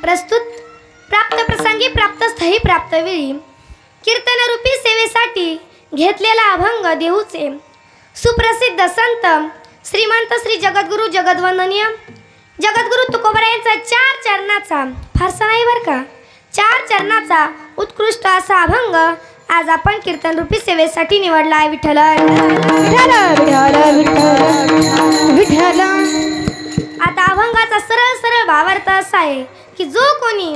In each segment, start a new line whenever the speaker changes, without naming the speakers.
प्रस्तुत प्राप्त प्रसंगी प्राप्त स्थळी प्राप्त वेळी कीर्तनरूपी सेवेसाठी घेतलेला अभंग देऊचे सुप्रसिद्ध संत श्रीमंत श्री जगद्गुरु जगद्वंदनीय जगद्गुरु तुकोबरा यांचा 4 चरणाचा फारसा नाही बरं का 4 चरणाचा उत्कृष्ट असा अभंग आज आपण कीर्तनरूपी सेवेसाठी निवडला आहे। विठ्ठल विठ्ठल। आता अभंगाचा सरळ सरळ भावार्थ असा आहे की जो कोणी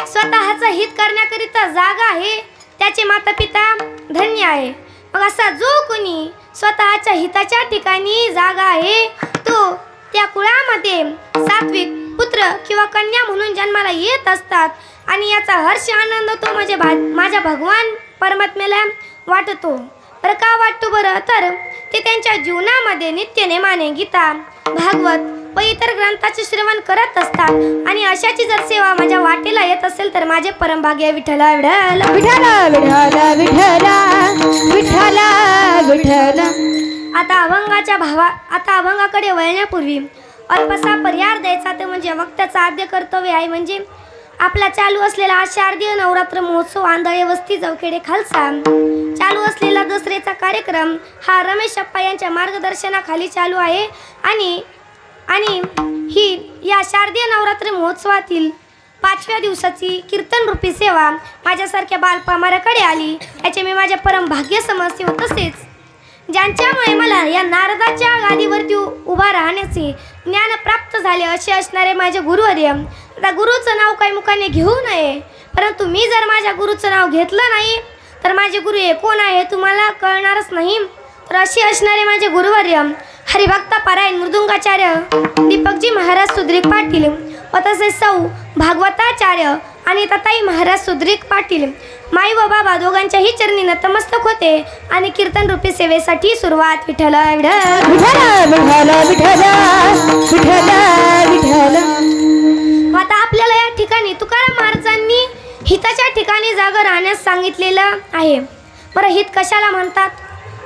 स्वतःचं हित करण्याकरिता जागा आहे त्याचे माता पिता धन्य आहे। मग असा जो कोणी स्वतःच्या हिताच्या ठिकाणी जागा आहे तो त्या कुळामध्ये सात्विक पुत्र किंवा कन्या म्हणून जन्माला येत असतात आणि याचा हर्ष आनंद तो माझ्या भगवान परमात्म्याला वाटतो। बरं का वाटतो बरं तर ते त्यांच्या जीवनामध्ये नित्य नेमाने गीता भागवत व इतर ग्रंथाचे श्रवण करत असतात आणि अशाची जर सेवा माझ्या वाटेला येत असेल तर माझे परमभाग्य विठ्ठल विठ्ठल विठ्ठल विठ्ठल विठ्ठल विठ्ठल। आता अभंगाकडे वळण्यापूर्वी अल्पसा पर्याय द्यायचा ते म्हणजे वक्त्याचं आद्य कर्तव्य आहे। म्हणजे आपला चालू असलेला हा शारदीय नवरात्र महोत्सव आंधळे वस्ती जवखेडे खालसा चालू असलेला दसऱ्याचा कार्यक्रम हा रमेश अप्पा यांच्या मार्गदर्शनाखाली चालू आहे आणि ही या शारदीय नवरात्र महोत्सवातील 5व्या दिवसाची कीर्तन रूपी सेवा माझ्यासारख्या बालपामाराकडे आली याचे मी माझे परम भाग्य समजते। तसेच ज्यांच्यामुळे मला या नारदाच्या गादीवरती उभा राहण्याचे ज्ञान प्राप्त झाले असे असणारे माझे गुरुवर्य। आता गुरुचं नाव काही मुखाने घेऊ नये परंतु मी जर माझ्या गुरुचं नाव घेतलं नाही तर माझे गुरु हे कोण आहे हे तुम्हाला कळणारच नाही। तर असे असणारे माझे गुरुवर्य हरिभक्ता पारायण मृदुंगाचार्य दीपकजी महाराज सुद्रिक पाटील व तसेच सौ भागवताचार्य आणि तताई महाराज सुद्रिक पाटील माई व बाबा दोघांच्याही चरणी नतमस्तक होते आणि कीर्तन रूपी सेवेसाठी सुरुवात। विठ्ठल विठ्ठल विठ्ठल विठ्ठल विठ्ठल। आता आपल्याला या ठिकाणी तुकाराम महाराजांनी हिताच्या ठिकाणी जागा राहण्यास सांगितलेलं आहे। बरं हित कशाला म्हणतात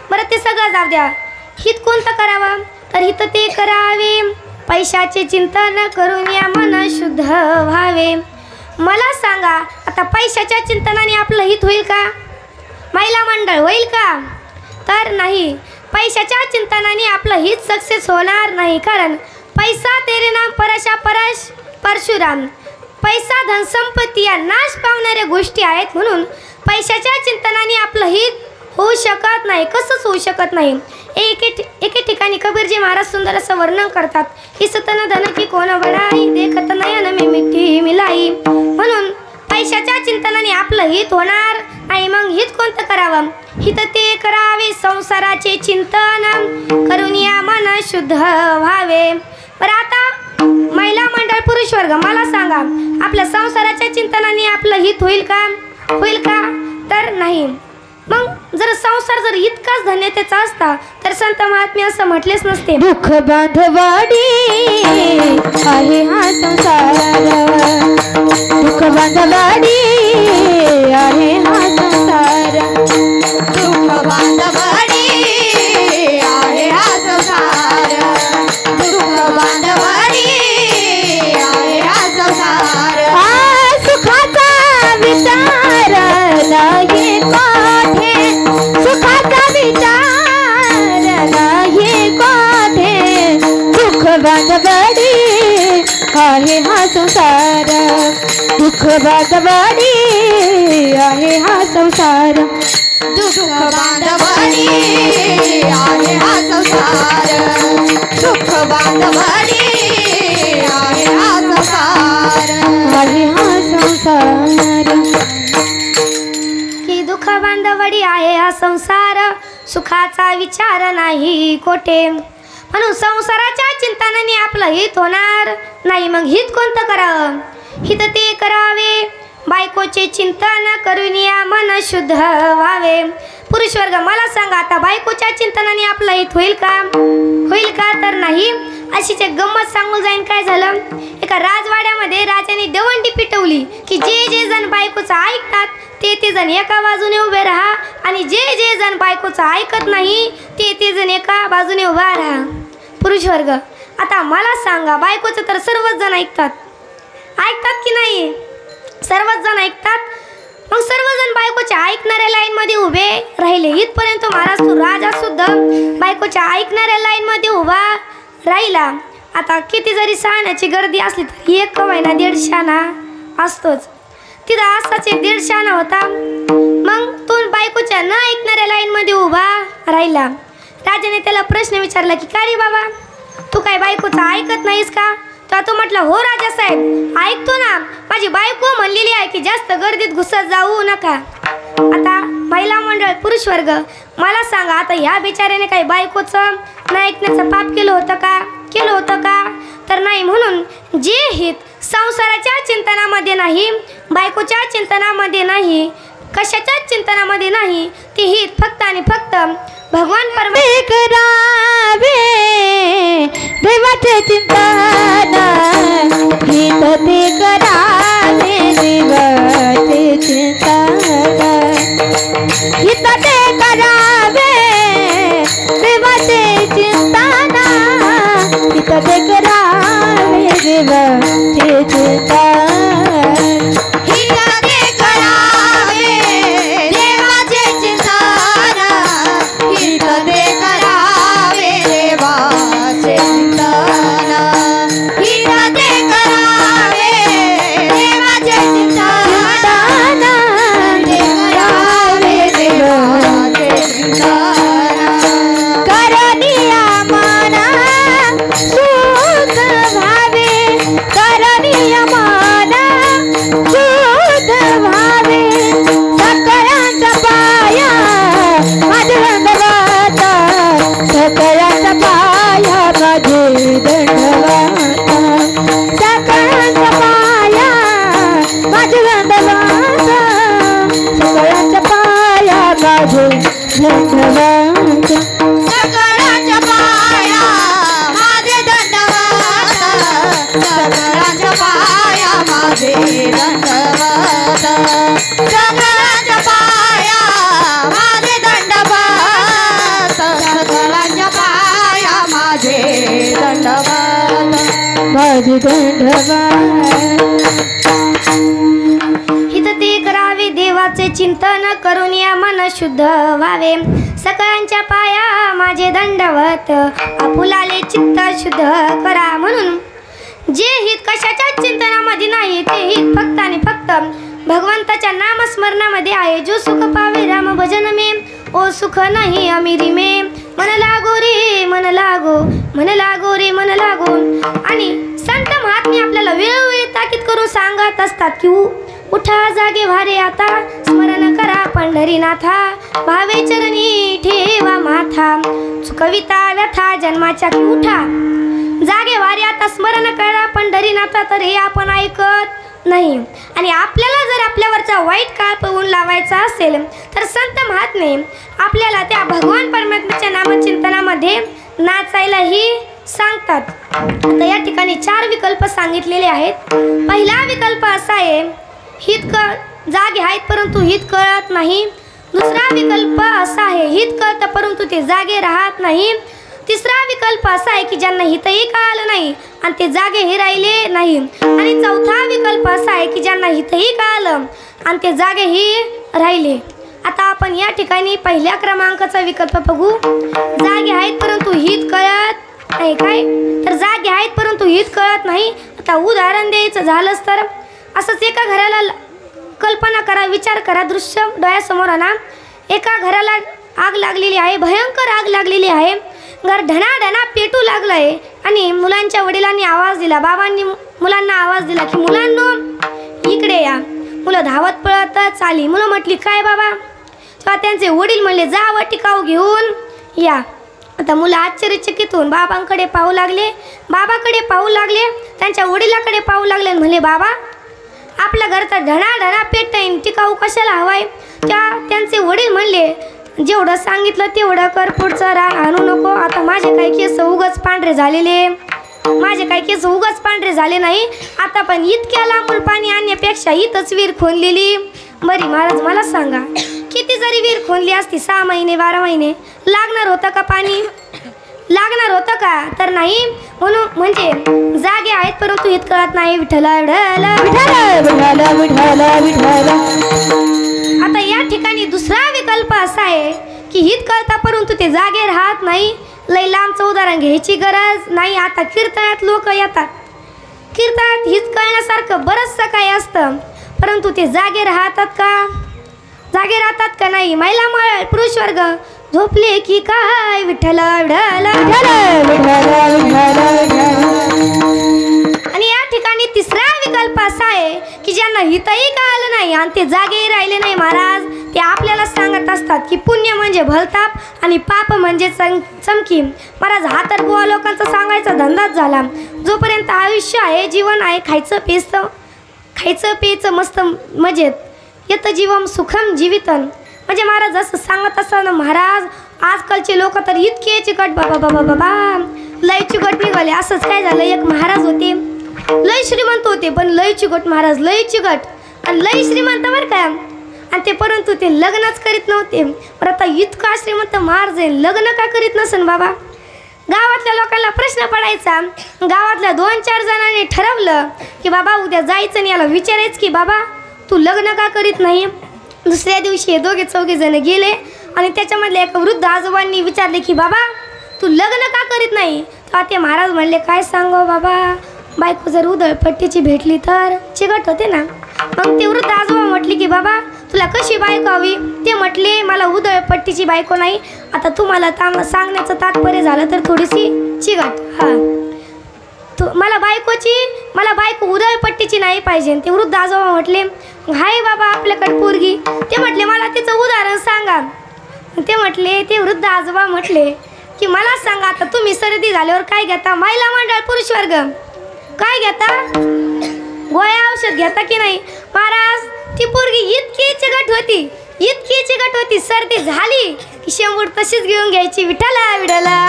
बरं ते सगळं जाऊ द्या। हित कोणतं करावं तर हित ते करावे पैशाचे चिंतन करून या मन शुद्ध व्हावे। मला सांगा आता पैशाच्या चिंतनाने आपलं हित होईल का महिला मंडळ होईल का तर नाही। पैशाच्या चिंतनाने आपलं हित सक्सेस होणार नाही कारण पैसा तेरे नाम परशा परश परशुराम पैसा धन संपत्ती या नाश पावणाऱ्या गोष्टी आहेत म्हणून पैशाच्या चिंतनाने आपलं हित होऊ शकत नाही। कसंच होऊ शकत नाही। एके ठिकाणी कबीरजी महाराज सुंदर असं वर्णन करतात ही सतन धन की कोण बडाई देखत नयन में मिठी मिलाई। म्हणून पैशाच्या चिंतनाने आपलं हित होणार नाही। मग हित कोणतं करावं हित ते करावे संसाराचे चिंतन करून या मन शुद्ध व्हावे। बरं आता महिला मंडळ पुरुष वर्ग मला सांगा आपल्या संसाराच्या चिंतनाने आपलं हित होईल का तर नाही। मग जर संसार जर इतकाच धन्यतेचा असता तर संत महात्मे असं म्हटलेच नसते।
दुःख बांधवाडी आहे हा संसार दुःख बांधवाडी आहे हा संसार दुःख बांधवाडी आहे हा संसार दुःख बांधवाडी आहे हा संसार। सुखाचा विचार नाही सुखाचा विचार नाही कोठे दुःख बांधवाडी आहे हा संसार दुःख बांधवाडी आहे हा संसार दुःख बांधवाडी आहे हा संसार दुःख बांधवाडी आहे हा संसार आहे हा संसार।
दुःख बांधवडी आहे हा संसार सुखाचा विचार नाही कोठे म्हणून संसाराच्या चिंतनाने आपलं हित होणार नाही। मग हित कोणतं करावं हित ते करावे बायकोचे चिंतन करून या मन शुद्ध व्हावे। पुरुष वर्ग मला सांगा आता बायकोच्या चिंतनाने आपलं हित होईल का तर नाही। अशीच एक गंमत सांगून जाईन। काय झालं एका राजवाड्यामध्ये राजाने दवंडी पिटवली की जे जण बायकोचं ऐकतात ते जण एका बाजूने उभे राहा आणि जे जण बायकोचं ऐकत नाही ते जण एका बाजूने उभा राहा। पुरुष वर्ग आता मला सांगा बायकोचं तर सर्वच जण ऐकतात की नाही सर्वच जण ऐकतात. मग सर्वजण बायकोच्या ऐकणाऱ्या लाईनमध्ये उभे राहिले. इथपर्यंत महाराज राजा सुद्धा बायकोच्या ऐकणाऱ्या लाईनमध्ये उभा राहिला. आता किती जरी शहाण्याची गर्दी असली तरी एक महिना 1.5 शहाणा असतोच. तिथं असाच एक 1.5 शहाणा होता. मग तो बायकोच्या न ऐकणाऱ्या लाईनमध्ये उभा राहिला. राजाने त्याला प्रश्न विचारला की का रे बाबा, तू काय बायकोचं ऐकत नाहीस का? तर तो म्हटला, हो राजासाहेब, ऐकतो ना. माझी बायको म्हणलेली आहे की जास्त गर्दीत घुसत जाऊ नका. आता महिला मंडळ, पुरुष वर्ग, मला सांगा, आता ह्या बिचाऱ्याने काही बायकोचं न ऐकण्याचं पाप केलं होतं का? तर नाही. म्हणून जे हित संसाराच्या चिंतनामध्ये नाही, बायकोच्या चिंतनामध्ये नाही, कशाच्याच चिंतनामध्ये नाही, ते हित फक्त आणि फक्त भगवान परमेश्वर
करावे देवाचे चिंतन, हित ते करावे देवाचे चिंतन, हित ते करावे देवाचे चिंतन, हित ते करावे देवाचे चिंतन.
हित ते करावे देवाचे चिंतन, करून या मन शुद्ध व्हावे. सकळांच्या पाया माझे दंडवत, आपुलाले चित्त शुद्ध करा. म्हणून जे हित कशाच्याच चिंतनामध्ये नाही, ते हित फक्त आणि फक्त भगवंताच्या नामस्मरणामध्ये आहे. जो सुख पावे राम भजन में, ओ सुख नाही अमिरी में. मन लागो रे मन लागो, मन लागो रे मन लागो. आणि संत महात्मे आपल्याला वेळोवेळी ताकीद करून सांगत असतात की उठा जागे व्हारे आता, स्मरण करा पंढरीनाथा, भावे चरणी ठेवा माथा, चुकविता व्यथा जन्माच्या की उठा जागे व्हारे आता, स्मरण करा पंढरीनाथा. तर हे आपण ऐकत नाही. आणि आपल्याला जर आपल्यावरचा वाईट काळ पळवून लावायचा असेल तर संत महात्मे आपल्याला त्या भगवान परमात्म्याच्या नामचिंतनामध्ये नाचायलाही सांगतात. आता या ठिकाणी 4 विकल्प सांगितलेले आहेत. पहिला विकल्प असा आहे, हित जागे आहेत परंतु हित कळत नाही. दुसरा विकल्प असा आहे, हित कळतं परंतु ते जागे राहत नाही. तिसरा विकल्प असा आहे की ज्यांना हितही कळालं नाही आणि ते जागेही राहिले नाही. आणि चौथा विकल्प असा आहे की ज्यांना हितही कळालं आणि ते जागेही राहिले. आता आपण या ठिकाणी पहिल्या क्रमांकाचा विकल्प बघू. जागे आहेत परंतु हित कळत नाही. काय तर जागे आहेत परंतु हित कळत नाही. आता उदाहरण द्यायचं झालंच तर असंच एका घराला कल्पना करा, विचार करा, दृश्य डोळ्यासमोर आणा. एका घराला आग लागलेली आहे, भयंकर आग लागलेली आहे. घर ढणाढणा पेटू लागलं आहे आणि मुलांच्या वडिलांनी आवाज दिला, बाबांनी मुलांना आवाज दिला की मुलांनो इकडे या. मुलं धावत पळतच आली. मुलं म्हटली काय बाबा? तेव्हा त्यांचे वडील म्हणले जा व टिकाऊ घेऊन या. आता मुलं आश्चर्यचकित होऊन बाबांकडे पाहू लागले, बाबाकडे पाहू लागले, त्यांच्या वडिलाकडे पाहू लागले. म्हणले बाबा आपलं घर तर ढणाढणा पेटतंय, टिकाऊ कशाला हवाय? तेव्हा त्यांचे वडील म्हणले जेवढं सांगितलं तेवढं कर, पुढचं रान आणू नको. आता माझे काही केस उगाच पांढरे झालेले, माझे काही केस उगाच पांढरे झाले नाही. आता पण इतक्या लांबून पाणी आणण्यापेक्षा ही तस्वीर खोनलेली बरी. महाराज मला सांगा, किती जरी विहीर खोनली असती 6 महिने 12 महिने लागणार होतं का पाणी? लागणार होतं का? तर नाही. म्हणून म्हणजे जागे आहेत परंतु हित कळत नाही. विठ्ठला विठ्ठला
विठ्ठला विठ्ठला विठ्ठला.
आता या ठिकाणी दुसरा विकल्प असा आहे की हित कळता परंतु ते जागे राहत नाही. लय लांबचं उदाहरण घ्यायची गरज नाही. आता कीर्तनात लोक येतात, कीर्तनात हित कळण्यासारखं बरंचसं काही असतं परंतु ते जागे राहतात का? जागे राहतात का नाही? महिला मळ पुरुष वर्ग झोपले की काय? विठ्ठला विठ्ठला
विठ्ठला विठ्ठला विठ्ठला.
आणि या ठिकाणी तिसरा विकल्प असा आहे की ज्यांना हितही कळालं नाही आणि ते जागेही राहिले नाही महाराज, ते आपल्याला सांगत असतात की पुण्य म्हणजे भलताप आणि पाप म्हणजे चमकी. महाराज हा तर बुवा लोकांचा सांगायचा धंदाच झाला. जोपर्यंत आयुष्य आहे, जीवन आहे, खायचं प्यायचं मस्त मजेत, येतं जीवम सुखम जीवितन. म्हणजे महाराज असं सांगत असताना महाराज आजकालचे लोक तर इतके चिकट बाबा बाबा बाबा लय चिकट निघाले. असंच काय झालं, एक महाराज होते लय श्रीमंत होते पण लय चिकट महाराज, लय चिकट आणि लय श्रीमंत बरं का. आणि ते परंतु ते लग्नच करीत नव्हते. पण आता इतका श्रीमंत महाराज आहे, लग्न का करीत नसन बाबा? गावातल्या लोकांना प्रश्न पडायचा. गावातल्या 2-4 जणांनी ठरवलं की बाबा उद्या जायचं आणि याला विचारायचं की बाबा तू लग्न का करीत नाही. दुसऱ्या दिवशी हे 2-4 जण गेले आणि त्याच्यामधल्या एका वृद्ध आजोबांनी विचारले की बाबा तू लग्न का करीत नाही. तर ते महाराज म्हणले काय सांगो बाबा, बायको जर उधळपट्टीची भेटली तर चिकट होते ना. मग ते वृद्ध आजोबा म्हटले की बाबा तुला कशी बायको हवी. ते म्हटले मला उधळपट्टीची बायको नाही. आता तुम्हाला सांगण्याचं तात्पर्य झालं तर थोडीशी चिकट. हां मला बायको उधळपट्टीची नाही पाहिजे. ते वृद्ध आजोबा म्हटले हाय बाबा आपल्याकडे पोरगी. ते म्हटले मला तिचं उदाहरण सांगा. ते वृद्ध आजोबा म्हटले की मला सांगा आता तुम्ही सर्दी झाल्यावर काय घेता? महिला मंडळ पुरुष वर्ग काय घेता? गोळ्या औषध घेता की नाही? महाराज ती पोरगी इतकी चिकट होती सर्दी झाली की शेंबूड तशीच घेऊन घ्यायची. विठ्ठला विठ्ठला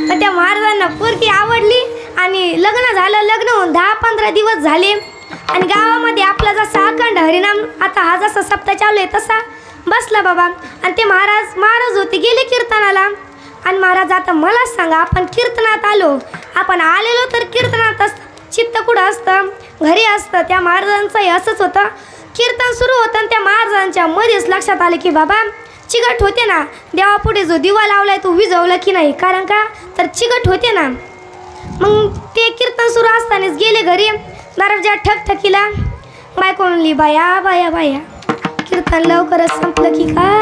पण त्या महाराजांना पोरगी आवडली आणि लग्न झालं. लग्न होऊन 10-15 दिवस झाले आणि गावामध्ये आपला जसा अखंड हरिनाम आता हा जसा सप्ताह चालू आहे तसा बसला बाबा. आणि ते महाराज होते गेले कीर्तनाला. आणि महाराज आता मला सांगा आपण कीर्तनात आपण आलेलो तर कीर्तनात असतं, चित्त कुठं असतं? घरी असतं. त्या महाराजांचंही असंच होतं. कीर्तन सुरू होतं आणि त्या महाराजांच्या मध्येच लक्षात आले की बाबा चिकट होते ना, देवापुढे जो दिवा लावलाय तो विझवला की नाही? कारण का तर चिकट होते ना. मग ते कीर्तन सुरू असतानाच गेले घरी. दरवाजा ठकठकीला. बायको म्हणली बाया बाया बाया कीर्तन लवकरच संपलं की काय?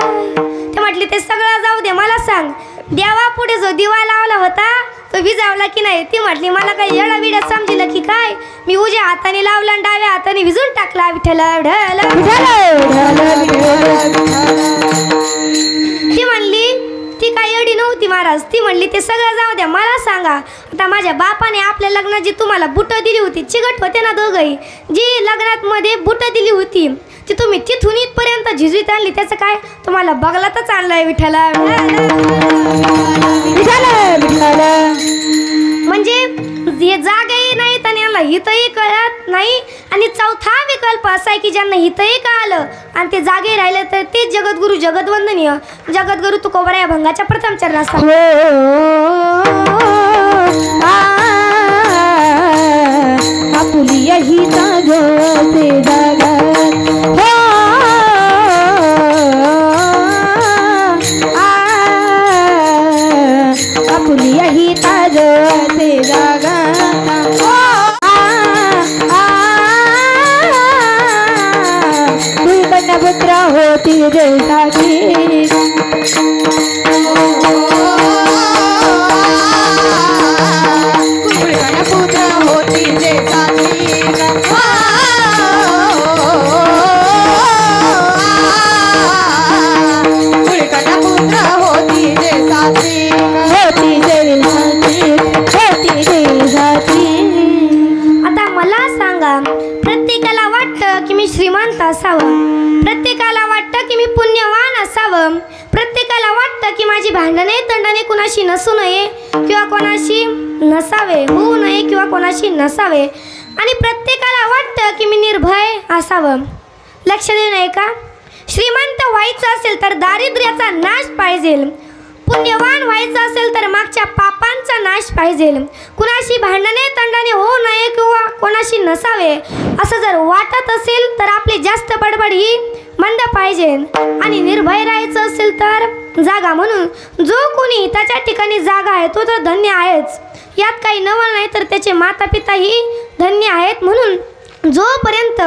ते म्हटले ते सगळं जाऊ दे, मला सांग देवापुढे जो दिवा लावला होता तो विझावला की नाही? ती म्हटली मला काही येडा विडा समजलं की काय? मी उजव्या हाताने लावला आणि डाव्या हाताने विझून टाकला. विठ्ठला ती म्हणली ती काय येडी नव्हती महाराज. ती म्हणली ते सगळं जाऊ द्या, मला सांगा आता माझ्या बापाने आपल्या लग्नात जी तुम्हाला बुटं दिली होती, चिकट होते ना दोघंही, जी लग्नात मध्ये बुटं दिली होती ती तुम्ही तिथून इथपर्यंत झिजवीत आणली, त्याचं काय? तुम्हाला बगलातच आणलंय. विठ्ठला म्हणजे हे जागेही नाहीत आणि यांना हितही कळत नाही. आणि चौथा विकल्प असा आहे की ज्यांना हितही कळालं आणि ते जागे राहिले तर ते जगद्गुरु जगद्वंदनीय जगद्गुरु तुकोबरा या भंगाच्या प्रथम चरणात
आपुलिया हिता जोते जगत हो आपुलिया हिता जोते जगत हो दुर्गण पुत्र होती जैसाची
प्रत्येकाला वाटतं की मी श्रीमंत असावं, प्रत्येकाला वाटतं की मी पुण्यवान असावं, प्रत्येकाला वाटतं की माझी भांडणे तंडणे कुणाशी नसू नये किंवा कोणाशी नसावे, होऊ नये किंवा कोणाशी नसावे. आणि प्रत्येकाला वाटतं की मी निर्भय असावं. लक्ष देऊ नये का? श्रीमंत व्हायचं असेल तर दारिद्र्याचा नाश पाहिजे, पुण्यवान व्हायचं असेल तर मागच्या पापांचा नाश पाहिजे, कुणाशी भांडणे तंडणे होऊ नये किंवा कोणाशी नसावे असं जर वाटत असेल तर आपली जास्त बडबड ही मंद पाहिजे, आणि निर्भय राहायचं असेल तर जागा म्हणून जो कोणी त्याच्या ठिकाणी जागा आहे तो तर धन्य आहेच, यात काही नवल नाही तर त्याचे माता पिता ही धन्य आहेत. म्हणून जोपर्यंत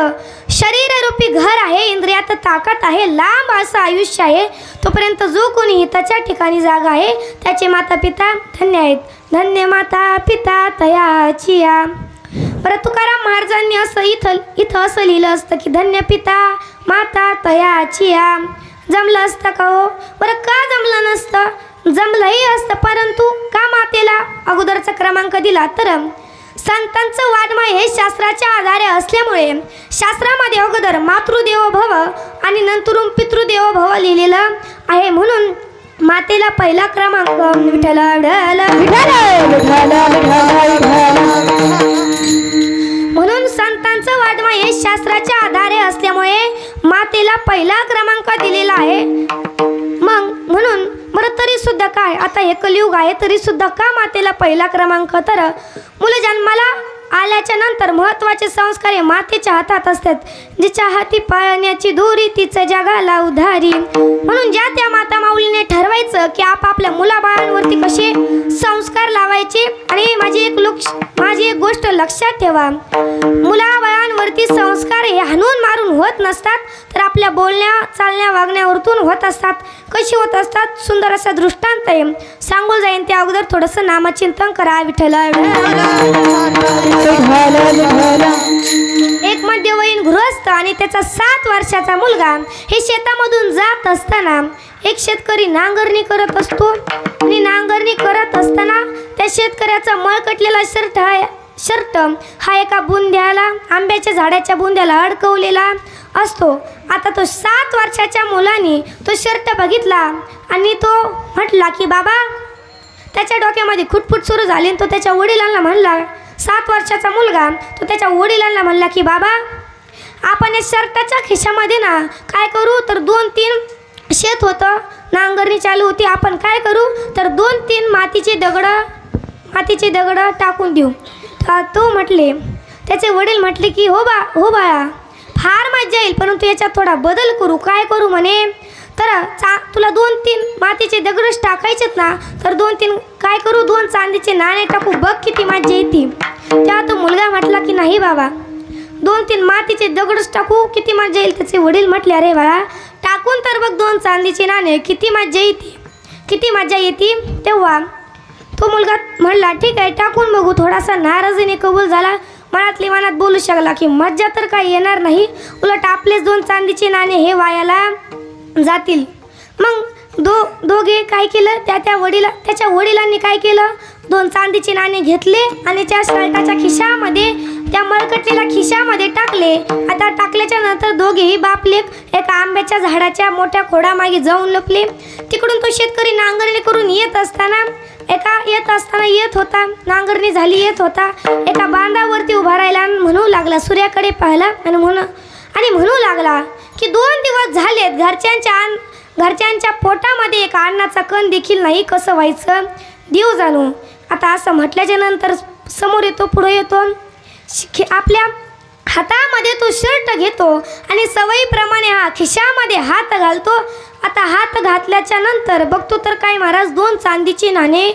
शरीररूपी घर आहे, इंद्रियात ताकद आहे, लांब असं आयुष्य आहे, तोपर्यंत जो कोणी त्याच्या ठिकाणी जागा आहे त्याचे माता पिता धन्य आहेत. धन्य माता पिता तयाची या. बरं, तुकाराम महाराजांनी असं इथं असं लिहिलं असतं की धन्य पिता माता तयाची या. जमलं असतं का हो? बरं, का जमलं नसतं? जमलंही असतं, परंतु का मातेला अगोदरचा क्रमांक दिला? तर संतांचं वाङ्मय हे शास्त्राच्या आधारे असल्यामुळे शास्त्रामध्ये अगोदर मातृदेवो भव आणि नंतरून पितृदेवो भव लिहिलेलं आहे. म्हणून मातेला पहिला क्रमांक विठ्ठल विठ्ठल म्हणून संतांचं वाङ्मय हे शास्त्राच्या आधारे असल्यामुळे मातेला पहिला क्रमांक दिलेला आहे. मग म्हणून बरं, तरी सुद्धा काय, आता हे कलियुग आहे तरी सुद्धा का मातेला पहिला क्रमांक? तर मुलं जन्माला आल्याच्या नंतर महत्त्वाचे संस्कार हे मातेच्या हातात असतात. जिच्या हाती पाळण्याची दोरी तिचं जगाला उधारी. म्हणून ज्या त्या माता माऊलीने ठरवायचं की आपापल्या मुलाबाळांवरती कसे संस्कार लावायचे. आणि माझी एक गोष्ट लक्षात ठेवा, मुलाबाळांवरती संस्कार हे हाणून मारून होत नसतात, तर आपल्या बोलण्या चालण्या वागण्यावरतून होत असतात. कशी होत असतात? सुंदर असा दृष्टांत आहे, सांगून जाईन त्या अगोदर थोडंसं नामचिंतन करा. विठ्ठल एक मध्यवयीन गृहस्थ आणि त्याचा 7 वर्षाचा मुलगा हे शेतामधून जात असताना एक शेतकरी नांगरणी करत असतो. आणि नांगरणी करत असताना त्या शेतकऱ्याचा मळकटलेला शर्ट हा एका बुंद्याला, आंब्याच्या झाडाच्या बुंद्याला अडकवलेला असतो. आता तो 7 वर्षाच्या मुलाने तो शर्ट बघितला आणि तो म्हटला की बाबा, त्याच्या डोक्यामध्ये खुटफुट सुरू झाली. तो त्याच्या वडिलांना म्हणला, 7 वर्षाचा मुलगा तो त्याच्या वडिलांना म्हणला की बाबा, आपण या शर्टाच्या खिशामध्ये ना काय करू, तर 2-3 शेत होतं, नांगरणी चालू होती, आपण काय करू, तर 2-3 मातीचे दगड टाकून देऊ. तर तो म्हटले, त्याचे वडील म्हटले की हो बाळा, फार मजा येईल, परंतु याच्यात थोडा बदल करू. काय करू म्हणे, तर तुला 2-3 मातीचे दगडच टाकायचेत ना, तर 2-3 काय करू, 2 चांदीचे नाणे टाकू, बघ किती मजा येते. तेव्हा तो मुलगा म्हटला की नाही बाबा, 2-3 मातीचे दगडच टाकू, किती मजा येईल. त्याचे वडील म्हटले, अरे बाळा, टाकून तर बघ 2 चांदीचे नाणे, किती मजा येते. तेव्हा तो मुलगा म्हणला ठीक आहे, टाकून बघू. थोडासा नाराजीने कबूल झाला, मनात बोलू शकला की मज्जा तर काही येणार नाही, उलट आपलेच 2 चांदीचे नाणे हे वायाला जातील. मग दोघे काय केलं, त्याच्या वडिलांनी काय केलं, 2 चांदीचे नाणे घेतले आणि त्या शर्टाच्या खिशामध्ये, त्या मळकटलेल्या खिशामध्ये टाकले. आता टाकल्याच्या नंतर दोघेही बापलेक एका आंब्याच्या झाडाच्या मोठ्या खोडामागे जाऊन लपले. तिकडून तो शेतकरी नांगरणी करून येत असताना येत होता, नांगरणी झाली येत होता, एका बांधावरती उभा राहिला आणि म्हणू लागला, सूर्याकडे पाहिला आणि म्हणू लागला की 2 दिवस झालेत, घरच्यांच्या पोटामध्ये एक अन्नाचा कण देखील नाही, कसं व्हायचं देव जाणू. आता असं म्हटल्याच्या नंतर समोर येतो, पुढे येतो, आपल्या हातामध्ये तो शर्ट घेतो आणि सवयीप्रमाणे हा खिशामध्ये हात घालतो. आता हात घातल्याच्या नंतर बघतो तर काय महाराज, 2 चांदीची नाणे.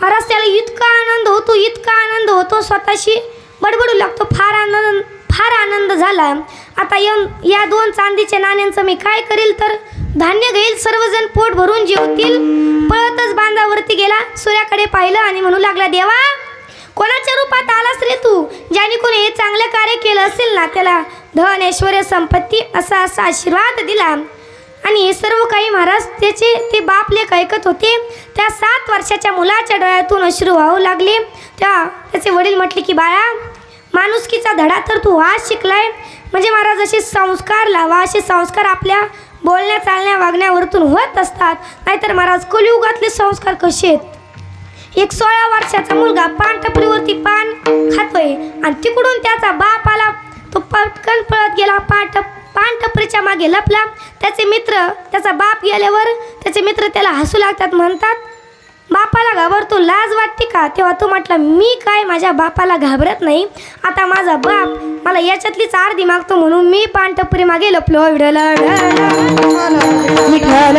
महाराज त्याला इतका आनंद होतो, स्वतःशी बडबडू लागतो, फार आनंद झाला. आता या 2 चांदीच्या नाण्यांचं मी काय करील, तर धान्य घेईल, सर्वजण पोट भरून जेवतील. पळतच बांधावरती गेला, सूर्याकडे पाहिलं आणि म्हणू लागला, देवा, कोणाच्या रूपात आलास रे तू? ज्याने कोणी हे चांगलं कार्य केलं असेल ना, त्याला धन ऐश्वर्य संपत्ती असा आशीर्वाद दिला. आणि हे सर्व काही महाराज ते बापलेक ऐकत होते. त्या 7 वर्षाच्या मुलाच्या डोळ्यातून अश्रू वाहू लागले. त्याचे वडील म्हटले की बाळा, माणुसकीचा धडा तर तू आज शिकलाय, म्हणजे महाराज असे संस्कार लावा, असे संस्कार आपल्या बोलण्या चालण्या वागण्यावरतून होत असतात. नाहीतर महाराज कलियुगातले संस्कार कसे आहेत, एक 16 वर्षाचा मुलगा पान टपरीवरती पान खातोय आणि तिकडून त्याचा बाप आला, तो पटकन पळत गेला, पान टपरीच्या मागे लपला. त्याचा बाप गेल्यावर त्याचे मित्र त्याला हसू लागतात. म्हणतात, बापाला घाबरतो, लाज वाटते का? तेव्हा तो म्हटला, मी काय माझ्या बापाला घाबरत नाही. आता माझा बाप मला याच्यातलीच अर्धी मागतो म्हणून मी पान टपरी मागे लपलो. विठ्ठल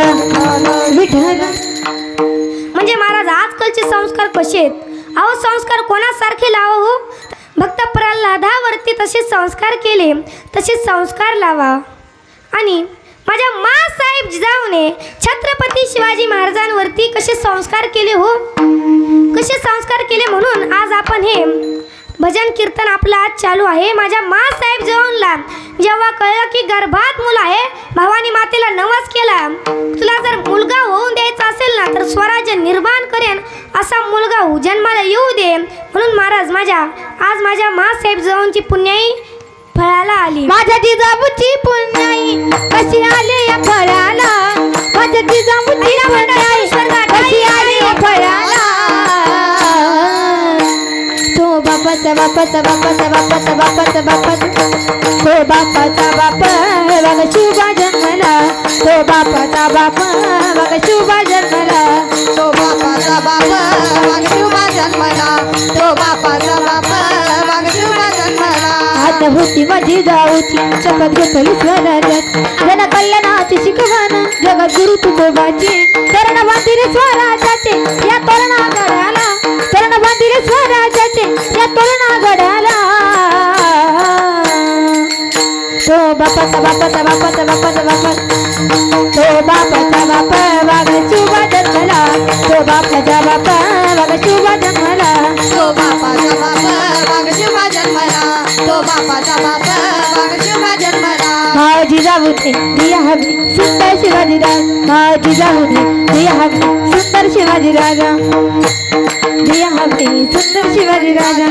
विठ्ठल.
म्हणजे महाराज आजकालचे संस्कार कसे आहेत? अहो संस्कार कोणासारखे लावा हो? भक्त प्रल्हादावरती तसेच संस्कार केले, तसेच संस्कार लावा. आणि माझ्या माँसाहेब जिजाऊने छत्रपती शिवाजी महाराजांवरती कसे संस्कार केले हो, कसे संस्कार केले. म्हणून आज आपण हे भजन कीर्तन आपलं आज चालू आहे. माझ्या माँसाहेब जिजाऊंना जेव्हा कळलं की गर्भात मुलं आहे, भवानी मातेला नवस केला, तुला जर मुलगा होऊन द्यायचा असेल ना तर स्वराज्य निर्माण करेन असा मुलगा जन्माला येऊ दे. म्हणून महाराज आज माझ्या माँसाहेब जिजाऊंची पुण्याई फळाला आली.
माझ्या जिजाऊची पुण्याई कशी आली या फळाला, माझ्या जिजाऊची पुण्याई कशी आली या फळाला. तो बापाचा बापाचा बापाचा बापाचा बापाचा बापाचा तो बापाचा बाप बघ शुभा जन्मला, तो बापाचा बाप बघ शुभा जन्मला,
तो बापाचा बाप वाघ शुभा जन्मला, तो बापाचा बाप वाघ शुभा जन्मला.
आता होती माझी जाऊची शपथ घेतली स्वराज्यात, जन कल्याणाची शिकवण जगात गुरु तुकोबाची. तरण बांधिले स्वराज्याचे या तरुणा गडाला, तरण बांधिले स्वराज्याचे या तरुणा गडाला. तो बापाचा बापाचा बापाचा बापाचा बापा, तो बापाचा बाप वाघ शुभा जन्मला, तो बापाचा बाप वाघ शुभा जन्मला,
तो बापाचा बाप वाघ शुभा जन्मला, तो बापाचा बाप वाघ शुभा जन्मला.
माझी जाऊने दिया हवी सुंदर शिवाजी राजा, माझी जाऊने दिया हवी सुंदर शिवाजी राजा, दिया हवी सुंदर शिवाजी राजा.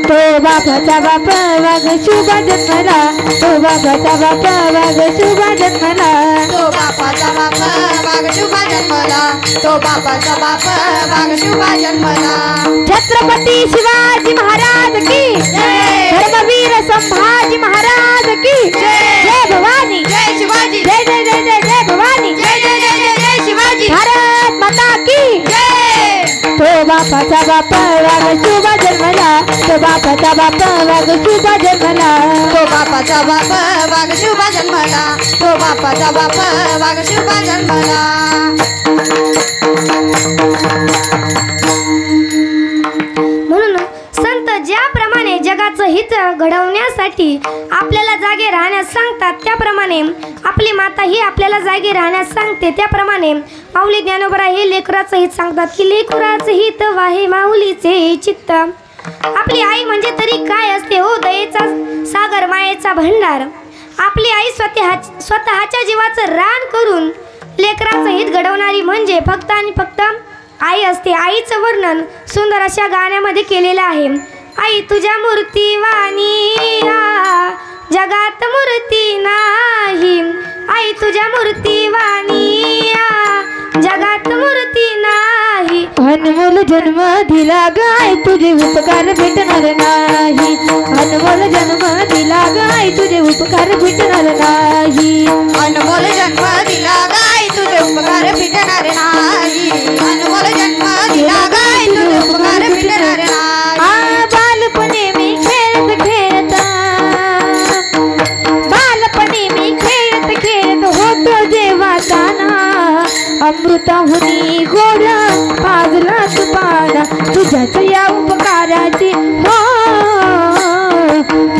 तो बापाचा बाप वाघ शुभा जन्मला, तो बापाचा बाप वाघ शुभा जन्मला,
तो बापाचा बाप वाघ शुभा जन्मला, तो बापाचा बाप वाघ शुभा जन्मला.
छत्रपती शिवाजी महाराज की
जय.
धर्मवीर संभाजी महाराज की जय भवानी,
जय शिवाजी,
जय जय जय जय जय भवानी,
जय जय जय जय जय शिवाजी,
भारत माता की
जय.
तो बापाचा बाप वाघ शुभा जन्मला, तो बापाचा बाप वाघ शुभा जन्मला,
तो बापाचा बाप वाघ शुभा जन्मला, तो बापाचा बाप वाघ शुभा जन्मला.
म्हणून संत ज्याप्रमाणे जगाचं हित घडवण्यासाठी आपल्याला जागे राहण्यास सांगतात, त्याप्रमाणे आपली माता ही आपल्याला जागे राहण्यास सांगते. त्याप्रमाणे माऊली ज्ञानोबा हे लेकराचं हित सांगतात की लेकराचं हित वाहे माऊलीचे चित्त. आपली आई म्हणजे तरी काय असते हो? दयेचा सागर, मायेचा भंडार. आपली आई स्वतःच्या जीवाचं रान करून लेकराचं हित घडवणारी म्हणजे फक्त आणि फक्त आई असते. आईचं वर्णन सुंदर अशा गाण्यामध्ये केलेलं आहे. आई तुझ्या मूर्ती वाणी जगात मूर्ती नाही, आई तुझ्या मूर्ती वाणी जगात मूर्ती नाही.
अनमोल जन्म दिला गाय तुझे उपकार भेटणार नाही, अनमोल जन्म दिला गाय तुझे उपकार भेटणार नाही.
अनमोल जन्म दिला गाय तुझे उपकार फिटणार नाही, अनमोल जन्म दिला गाय तुझे उपकार फिटणार नाही.
बालपणी मी खेळत खेळता, बालपणी मी खेळत खेळत होतो जेव्हा ताना, अमृताहुनी गोड पाजला तू पाना, तुझ्याच या उपकाराची हो,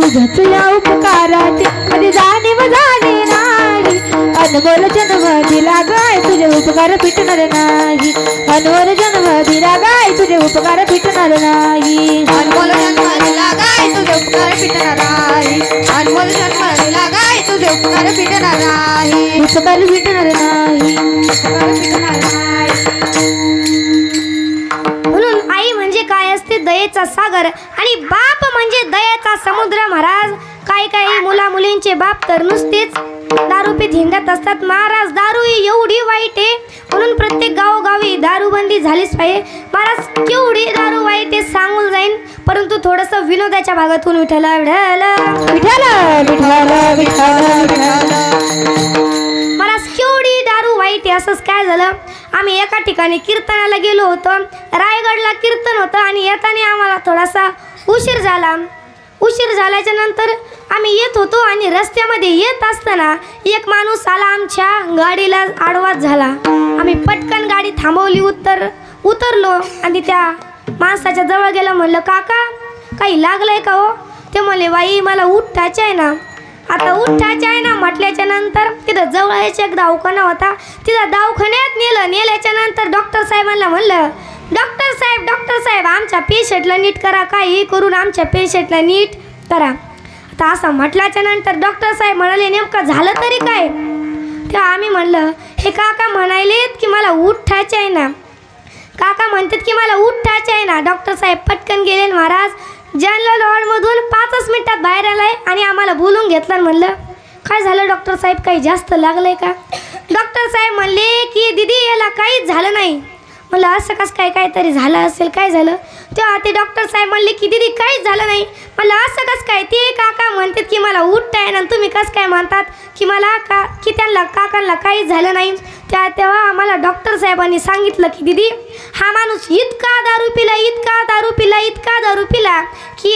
तुझ्याच या उपकाराची कधी जाणीव झाली नाही. अनमोल जन्म दिला गाय तुझे उपकार फिटणार नाही, अनमोल जन्म दिला गाय तुझे उपकार फिटणार नाही.
अनमोल जन्म दिला गाय तुझे उपकार फिटणार नाही, अनमोल जन्म दिला गाय तुझे उपकार फिटणार नाही,
उपकार फिटणार नाही,
उपकार फिटणार नाही.
म्हणून आई म्हणजे काय असते? दयेचा सागर. आणि बाप म्हणजे दयेचा समुद्र. महाराज काही मुला मुलींचे बाप तर नुसतेच दारू पीत हिंडत असतात. महाराज दारू ही एवढी वाईट आहे, म्हणून प्रत्येक गावोगावी दारूबंदी झालीच पाहिजे. महाराज केवढी दारू वाईट आहे सांगून जाईन, परंतु थोडंसं विनोदाच्या भागातून विठ्ठला विठ्ठला
विठ्ठल विठ्ठल विठ्ठल विठ्ठल.
मला शेवटी दारू वाईट आहे. असंच काय झालं, आम्ही एका ठिकाणी कीर्तनाला गेलो होतो. रायगडला कीर्तन होतं आणि येताना आम्हाला थोडासा उशीर झाला. उशीर झाल्याच्या नंतर आम्ही येत होतो आणि रस्त्यामध्ये येत असताना एक माणूस आला, आमच्या गाडीला आडवाच झाला. आम्ही पटकन गाडी थांबवली, उतरलो आणि त्या माणसाच्या जवळ गेलं. म्हणलं, काका काही लागलंय का हो? ते म्हणले, बाई मला उठायचं आहे ना. आता उठायचं आहे ना म्हटल्याच्या नंतर तिथं जवळच एक दवाखाना होता. तिथं दवाखान्यात नेल्याच्या नंतर डॉक्टर साहेबांना म्हणलं, डॉक्टर साहेब आमच्या पेशंटला नीट करा, काही करून आमच्या पेशंटला नीट करा. आता असं म्हटल्याच्या नंतर डॉक्टर साहेब म्हणाले, नेमकं झालं तरी काय? तेव्हा आम्ही म्हणलं, हे काका म्हणालेत की मला उठायचं आहे ना. काका म्हणतात की मला उठायचं आहे ना. डॉक्टर साहेब पटकन गेले. महाराज जनरल वॉर्डमधून 5 मिनिटात बाहेर आलाय आणि आम्हाला बोलून घेतलं. म्हणलं, काय झालं डॉक्टर साहेब, काही जास्त लागलंय का? डॉक्टर साहेब म्हणले की दीदी याला काहीच झालं नाही. म्हणलं, असं कसं काहीतरी झालं असेल, काय झालं? तेव्हा ते डॉक्टर साहेब म्हणले की दीदी काहीच झालं नाही. म्हणलं, असं कसं काय? ते काका म्हणतात की मला उठता आहे ना, तुम्ही कसं काय म्हणतात की मला की त्यांना काकांना काहीच झालं नाही. तेव्हा आम्हाला डॉक्टर साहेबांनी सांगितलं की दीदी हा माणूस इतका दारू पिला की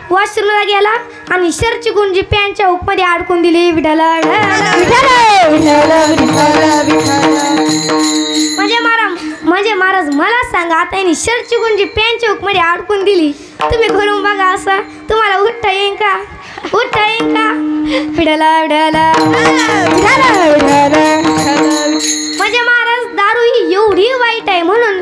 वॉशरूमला गेला आणि शर्टची गुंजी पॅन्टच्या हुकमध्ये अडकून दिली. विठ्ठला म्हणजे महाराज मला सांगा, आता यांनी शर्टची गुंजी पॅन्टच्या हुकमध्ये अडकून दिली, तुम्ही करून बघा. असं तुम्हाला उठता येईन का? विठ्ठला म्हणजे महाराज दारू ही एवढी वाईट आहे. म्हणून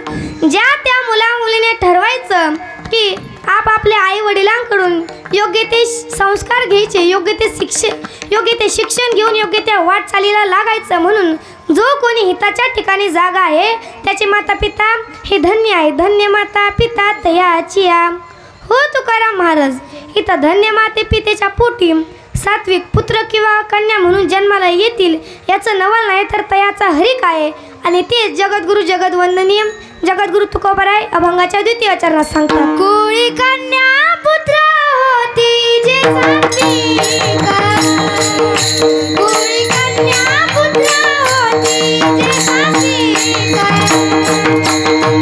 ज्या त्या मुलीने ठरवायचं की आपापल्या आई वडिलांकडून योग्य ते संस्कार घ्यायचे, योग्य ते शिक्षण घेऊन योग्य त्या वाटचालीला लागायचं. म्हणून जो कोणी हिताच्या ठिकाणी जागा आहे त्याचे माता पिता हे धन्य आहे. धन्य माता पिता तयाची हो तुकाराम महाराज. इथं धन्य माते पितेच्या पोटी सात्विक पुत्र किंवा कन्या म्हणून जन्माला येतील याचं नवल नाही तर तयाचा हरिक आहे. आणि ते जगद्गुरु जगदवंदनीय जगद्गुरु तुकोबाराय अभंगाच्या 2य चरणात सांगतात, कुळी कन्या पुत्र होती जे सात्विक, कुळी कन्या पुत्र होती जे सात्विक,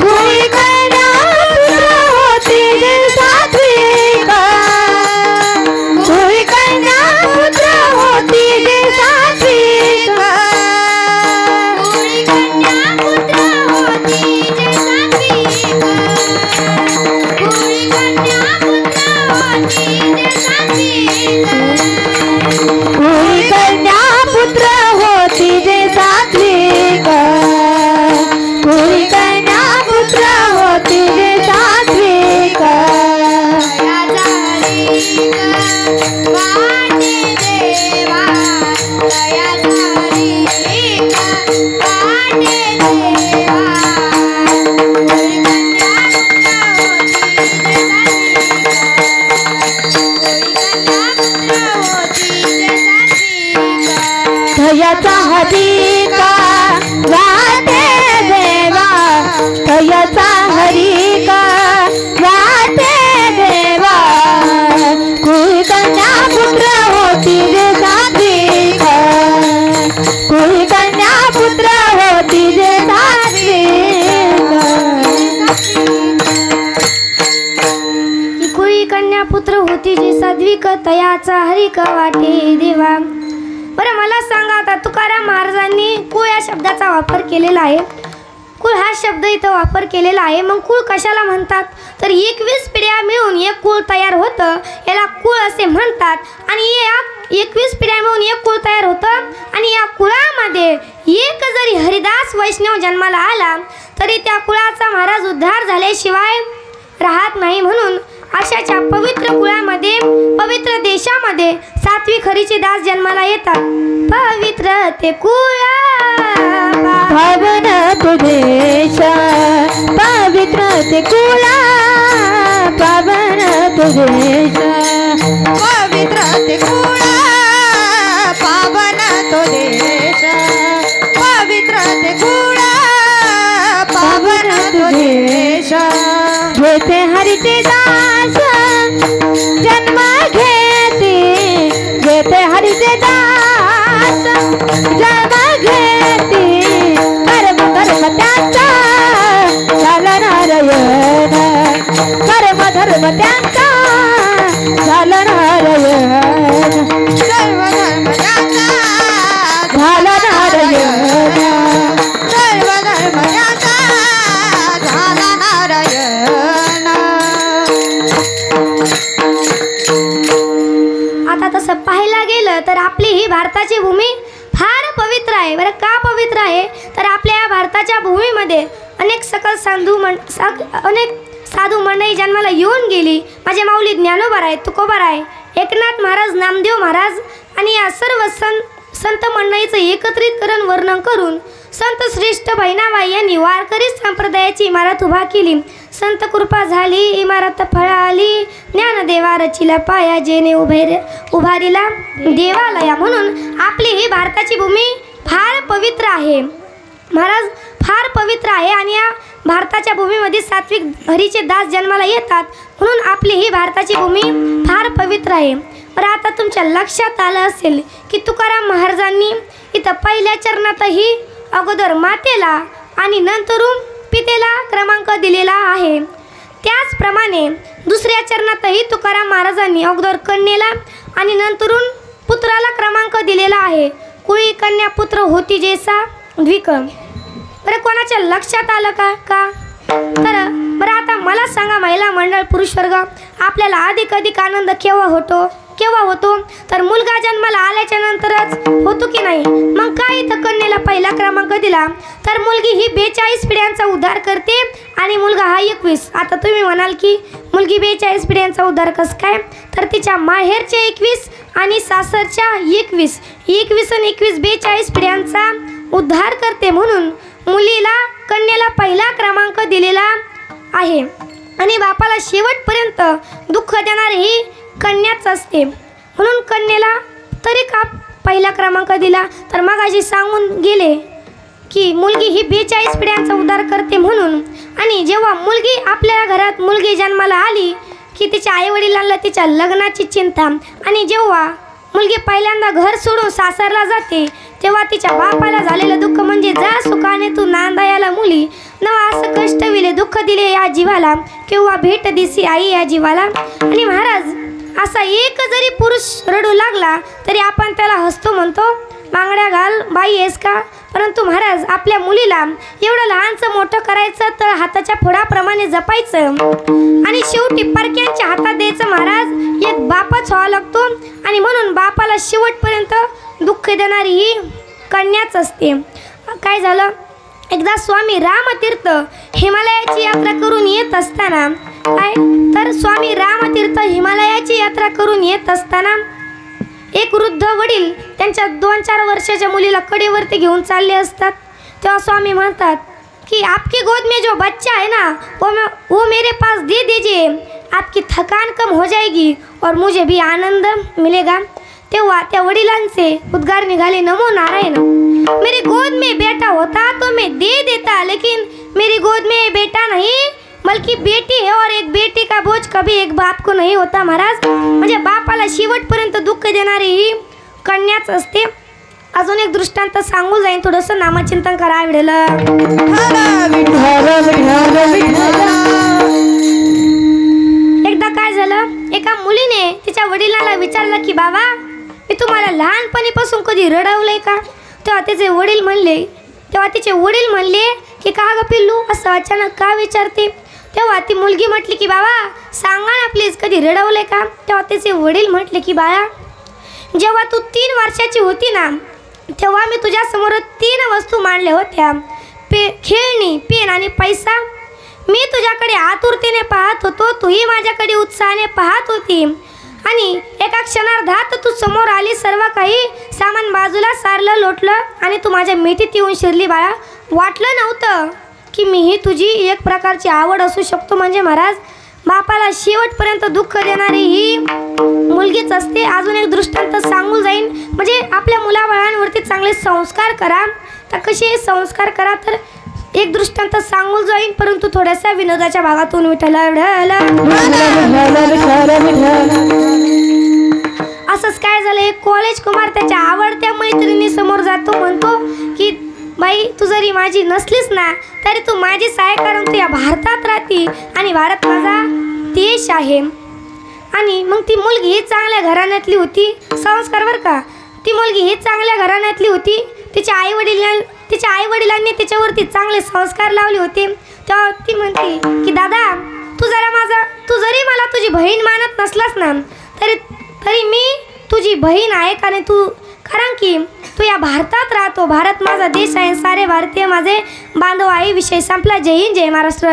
कुळी कन्या पुत्र होती जे सात्विक, कुळी कन्या पुत्र होती जे सात्विक,
कुळी कन्या पुत्र होती जे सात्विक, कुळी कन्या पुत्र होती जे सात्विक,
कुळी कन्या पुत्र होती जे सात्विक, कुळी कन्या पुत्र होती जे सात्विक. तयाचा हरिका वाटे देवा, तयाचा हरिका वाटे देवा, कुळी कन्या पुत्र होती जे सात्विक, कुळी कन्या पुत्र होती जे सात्विक.
कुळी कन्या पुत्र होती जे सात्विक तयाचा हरिक वाटे देवा. बरं मला सांगा, आता तुकाराम महाराजांनी कुळ या शब्दाचा वापर केलेला आहे. कुळ हा शब्द इथं वापर केलेला आहे. मग कुळ कशाला म्हणतात तर 21 पिढ्या मिळून एक कुळ तयार होतं, याला कुळ असे म्हणतात. आणि या 21 पिढ्या मिळून एक कुळ तयार होतं आणि या कुळामध्ये एक जरी हरिदास वैष्णव जन्माला आला तरी त्या कुळाचा महाराज उद्धार झाल्याशिवाय राहत नाही. म्हणून अशाच्या पवित्र कुळामध्ये पवित्र देशामध्ये सात्विक हरीचे दास जन्माला येतात. पवित्र ते कुळा
पावन तो देश, पवित्र ते कुळा पावन तो देश,
पवित्र ते कुळा पावन तो देश, पवित्र ते कुळा पावन तो देश.
जेथे हरी हरीचे दास जन्म घेते हरीचे दास जन्म घेते कर्म धर्म त्यांचा झाला नारायण कर्म धर्म त्यांचा झाला नारायण
सर्व धर्म त्यांचा
झाला नारायण
सर्व धर्म त्यांचा झाला नारायण.
आता तसं पाहायला गेलं तर आपली ही भारताची भूमी फार पवित्र आहे. बरं का पवित्र आहे तर आपल्या या भारताच्या भूमीमध्ये अनेक अनेक साधू मंडळी जन्माला येऊन गेली. माझे माऊली ज्ञानोबा आहे, तुकोबा आहे, एकनाथ महाराज, नामदेव महाराज आणि या सर्व संत मंडळीचं एकत्रितकरण वर्णन करून संत श्रेष्ठ बहिणाबाई यांनी वारकरी संप्रदायाची इमारत उभा केली. संत कृपा झाली इमारत फळाली ज्ञानदेवा रचिला पाया जेने उभारीला देवालया. म्हणून आपली ही भारताची भूमी फार पवित्र आहे महाराज, फार पवित्र आहे. आणि या भारताच्या भूमीमध्ये सात्विक हरीचे दास जन्माला येतात म्हणून आपली ही भारताची भूमी फार पवित्र आहे. तर आता तुमच्या लक्षात आलं असेल की तुकाराम महाराजांनी इथं पहिल्या चरणातही अगोदर मातेला आणि नंतरून पितेला क्रमांक दिलेला आहे. त्याचप्रमाणे दुसऱ्या चरणातही तुकाराम महाराजांनी अगोदर कन्येला आणि नंतरून पुत्राला क्रमांक दिलेला आहे. कुळी कन्या पुत्र होती जैसा द्विक. बरं कोणाच्या लक्षात आलं का तर बरं आता मला सांगा महिला मंडळ पुरुष वर्ग आपल्याला अधिक आनंद केव्हा होतो तर मुलगा जन्माला आल्याच्या नंतरच होतो की नाही. मग काय इथं कन्येला पहिला क्रमांक दिला तर मुलगी ही 42 पिढ्यांचा उद्धार करते आणि मुलगा हा 21. आता तुम्ही म्हणाल की मुलगी 42 पिढ्यांचा उद्धार कसं काय तर तिच्या माहेरचे 21 आणि सासरच्या 21 आणि 21 42 पिढ्यांचा उद्धार करते. म्हणून मुलीला कन्येला पहिला क्रमांक दिलेला आहे आणि बापाला शेवटपर्यंत दुःख देणारी ही कन्याच असते. म्हणून कन्येला तरी का पहिला क्रमांक दिला तर मगाशी सांगून गेले की मुलगी ही 42 पिढ्यांचा उद्धार करते म्हणून. आणि जेव्हा मुलगी आपल्या घरात मुलगी जन्माला आली की तिच्या आईवडिलांना तिच्या लग्नाची चिंता आणि जेव्हा मुलगी पहिल्यांदा घर सोडून सासरला जाते तेव्हा तिच्या बापाला झालेलं दुःख म्हणजे जा सुखाने तू नांदायाला मुली नवा असं कष्ट विले दुःख दिले या जीवाला किंवा भेट दिसी आई या जीवाला. आणि महाराज असा एक जरी पुरुष रडू लागला तरी आपण त्याला हसतो म्हणतो बांगड्या घाल बाई आहेस का. परंतु महाराज आपल्या मुलीला एवढं लहानचं मोठं करायचं तर हाताच्या फोडाप्रमाणे जपायचं आणि शेवटी परक्यांच्या हातात द्यायचं महाराज एक बापच व्हावा लागतो. आणि म्हणून बापाला शेवटपर्यंत दुःख देणारी ही कन्याच असते. काय झालं एकदा स्वामी रामतीर्थ हिमालयाची यात्रा करून येत असताना काय तर स्वामी रामतीर्थ हिमालयाची यात्रा करून येत असताना एक वृद्ध वडील त्यांच्या 2-4 वर्षाच्या मुलीला कडेवरती घेऊन चालले असतात. तेव्हा स्वामी म्हणतात कि आपकी गोद में जो बच्चा है ना वो मेरे पास दे दीजिए, आपकी थकान कम हो जाएगी और मुझे भी आनंद मिलेगा. तेव्हा त्या वडिलांचे उद्गार निघाले नमो नारायण. मेरी गोद में बेटा होता तो मैं दे देता लेकिन मेरी गोद में बेटा नहीं बल्कि बेटी है और एक बेटी का बोझ कभी एक बाप को नहीं होता महाराज. म्हणजे बापाला शेवटपर्यंत दुःख देणारी ही कन्याच असते. अजून एक दृष्टांत सांगू जाईन थोडंसं नामचिंतन करा विडलं. एकदा काय झालं एका मुलीने तिच्या वडिलांना विचारलं की बाबा मी तुम्हाला लहानपणीपासून कधी रडवलंय का. तेव्हा तिचे वडील म्हणले की का ग पिल्लू असं अचानक का विचारते. तेव्हा ती मुलगी म्हटली की बाबा सांगा ना प्लीज कधी रडवलंय का. तेव्हा तिचे वडील म्हटले की बाळा जेव्हा तू 3 वर्षाची होती ना तेव्हा मी तुझ्यासमोर 3 वस्तू मांडल्या होत्या खेळणी पेन आणि पैसा. मी तुझ्याकडे आतुरतेने पाहत होतो तूही माझ्याकडे उत्साहाने पाहत होती आणि एका क्षणार्धात तू समोर आली सर्व काही सामान बाजूला सारलं लोटलं आणि तू माझ्या मिठीत येऊन शिरली बाळा. वाटलं नव्हतं की मीही तुझी एक प्रकारची आवड असू शकतो. म्हणजे महाराज बापाला शेवटपर्यंत दुःख देणारी ही मुलगीच असते. अजून एक दृष्टांत सांगू जाईन म्हणजे आपल्या मुलाबाळांवरती चांगले संस्कार करा. तर कसे संस्कार करा तर एक दृष्टांत सांगून जाईन, परंतु थोड्याशा विनोदाच्या भागातून विठ्ठल असंच काय झालं, एक कॉलेज कुमार त्याच्या आवडत्या मैत्रिणी समोर जातो, म्हणतो की बाई तू जरी माझी नसलीस ना तरी तू माझीच आहे, कारण तू या भारतात राहती आणि भारत माझा देश आहे. आणि मग ती मुलगी ही चांगल्या घराण्यातली होती, संस्कार बरं का, ती मुलगी ही चांगल्या घराण्यातली होती. तिच्या आईवडिलांनी तिच्यावरती चांगले संस्कार लावले होते. तेव्हा ती म्हणते की दादा तू जरी मला तुझी बहीण मानत नसलास ना तरी मी तुझी बहीण आहे, कारण की तू या भारतात राहतो, भारत माझा देश आहे, सारे भारतीय माझे बांधव आहे. विषय संपला. जय हिंद, जय महाराष्ट्र.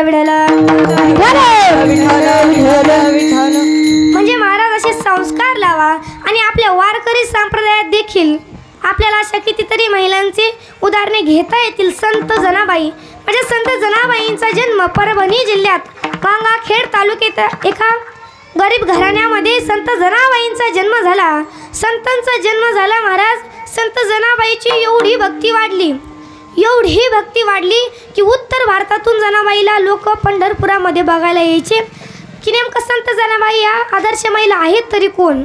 म्हणजे महाराज असे संस्कार लावा. आणि आपल्या वारकरी संप्रदायात देखील आपल्याला अशा कितीतरी महिलांची उदाहरणे घेता येतील. संत जनाबाई, म्हणजे संत जनाबाईंचा जन्म परभणी जिल्ह्यात गंगाखेड तालुक्यात एका गरीब घराण्यामध्ये संत जनाबाईंचा जन्म झाला. संतांचा जन्म झाला महाराज. संत जनाबाईची एवढी भक्ती वाढली की उत्तर भारतातून जनाबाईला लोक पंढरपुरामध्ये बघायला यायचे की नेमकं संत जनाबाई या आदर्श महिला आहेत तरी कोण.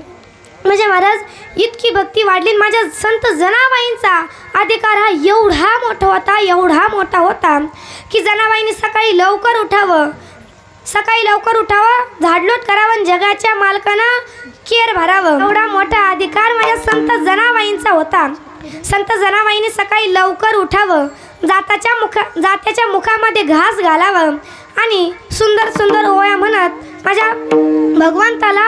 म्हणजे महाराज इतकी भक्ती वाढली. माझ्या संत जनाबाईंचा अधिकार हा एवढा मोठा होता की जनाबाईंनी सकाळी लवकर उठावं, झाडलोट करावं आणि जगाच्या मालकांना केर भरावं, एवढा मोठा अधिकार माझ्या संत जनाबाईंचा होता. संत जनाबाईंनी सकाळी लवकर उठावं, जात्याच्या मुखामध्ये घास घालावं आणि सुंदर सुंदर ओव्या म्हणत माझ्या भगवंताला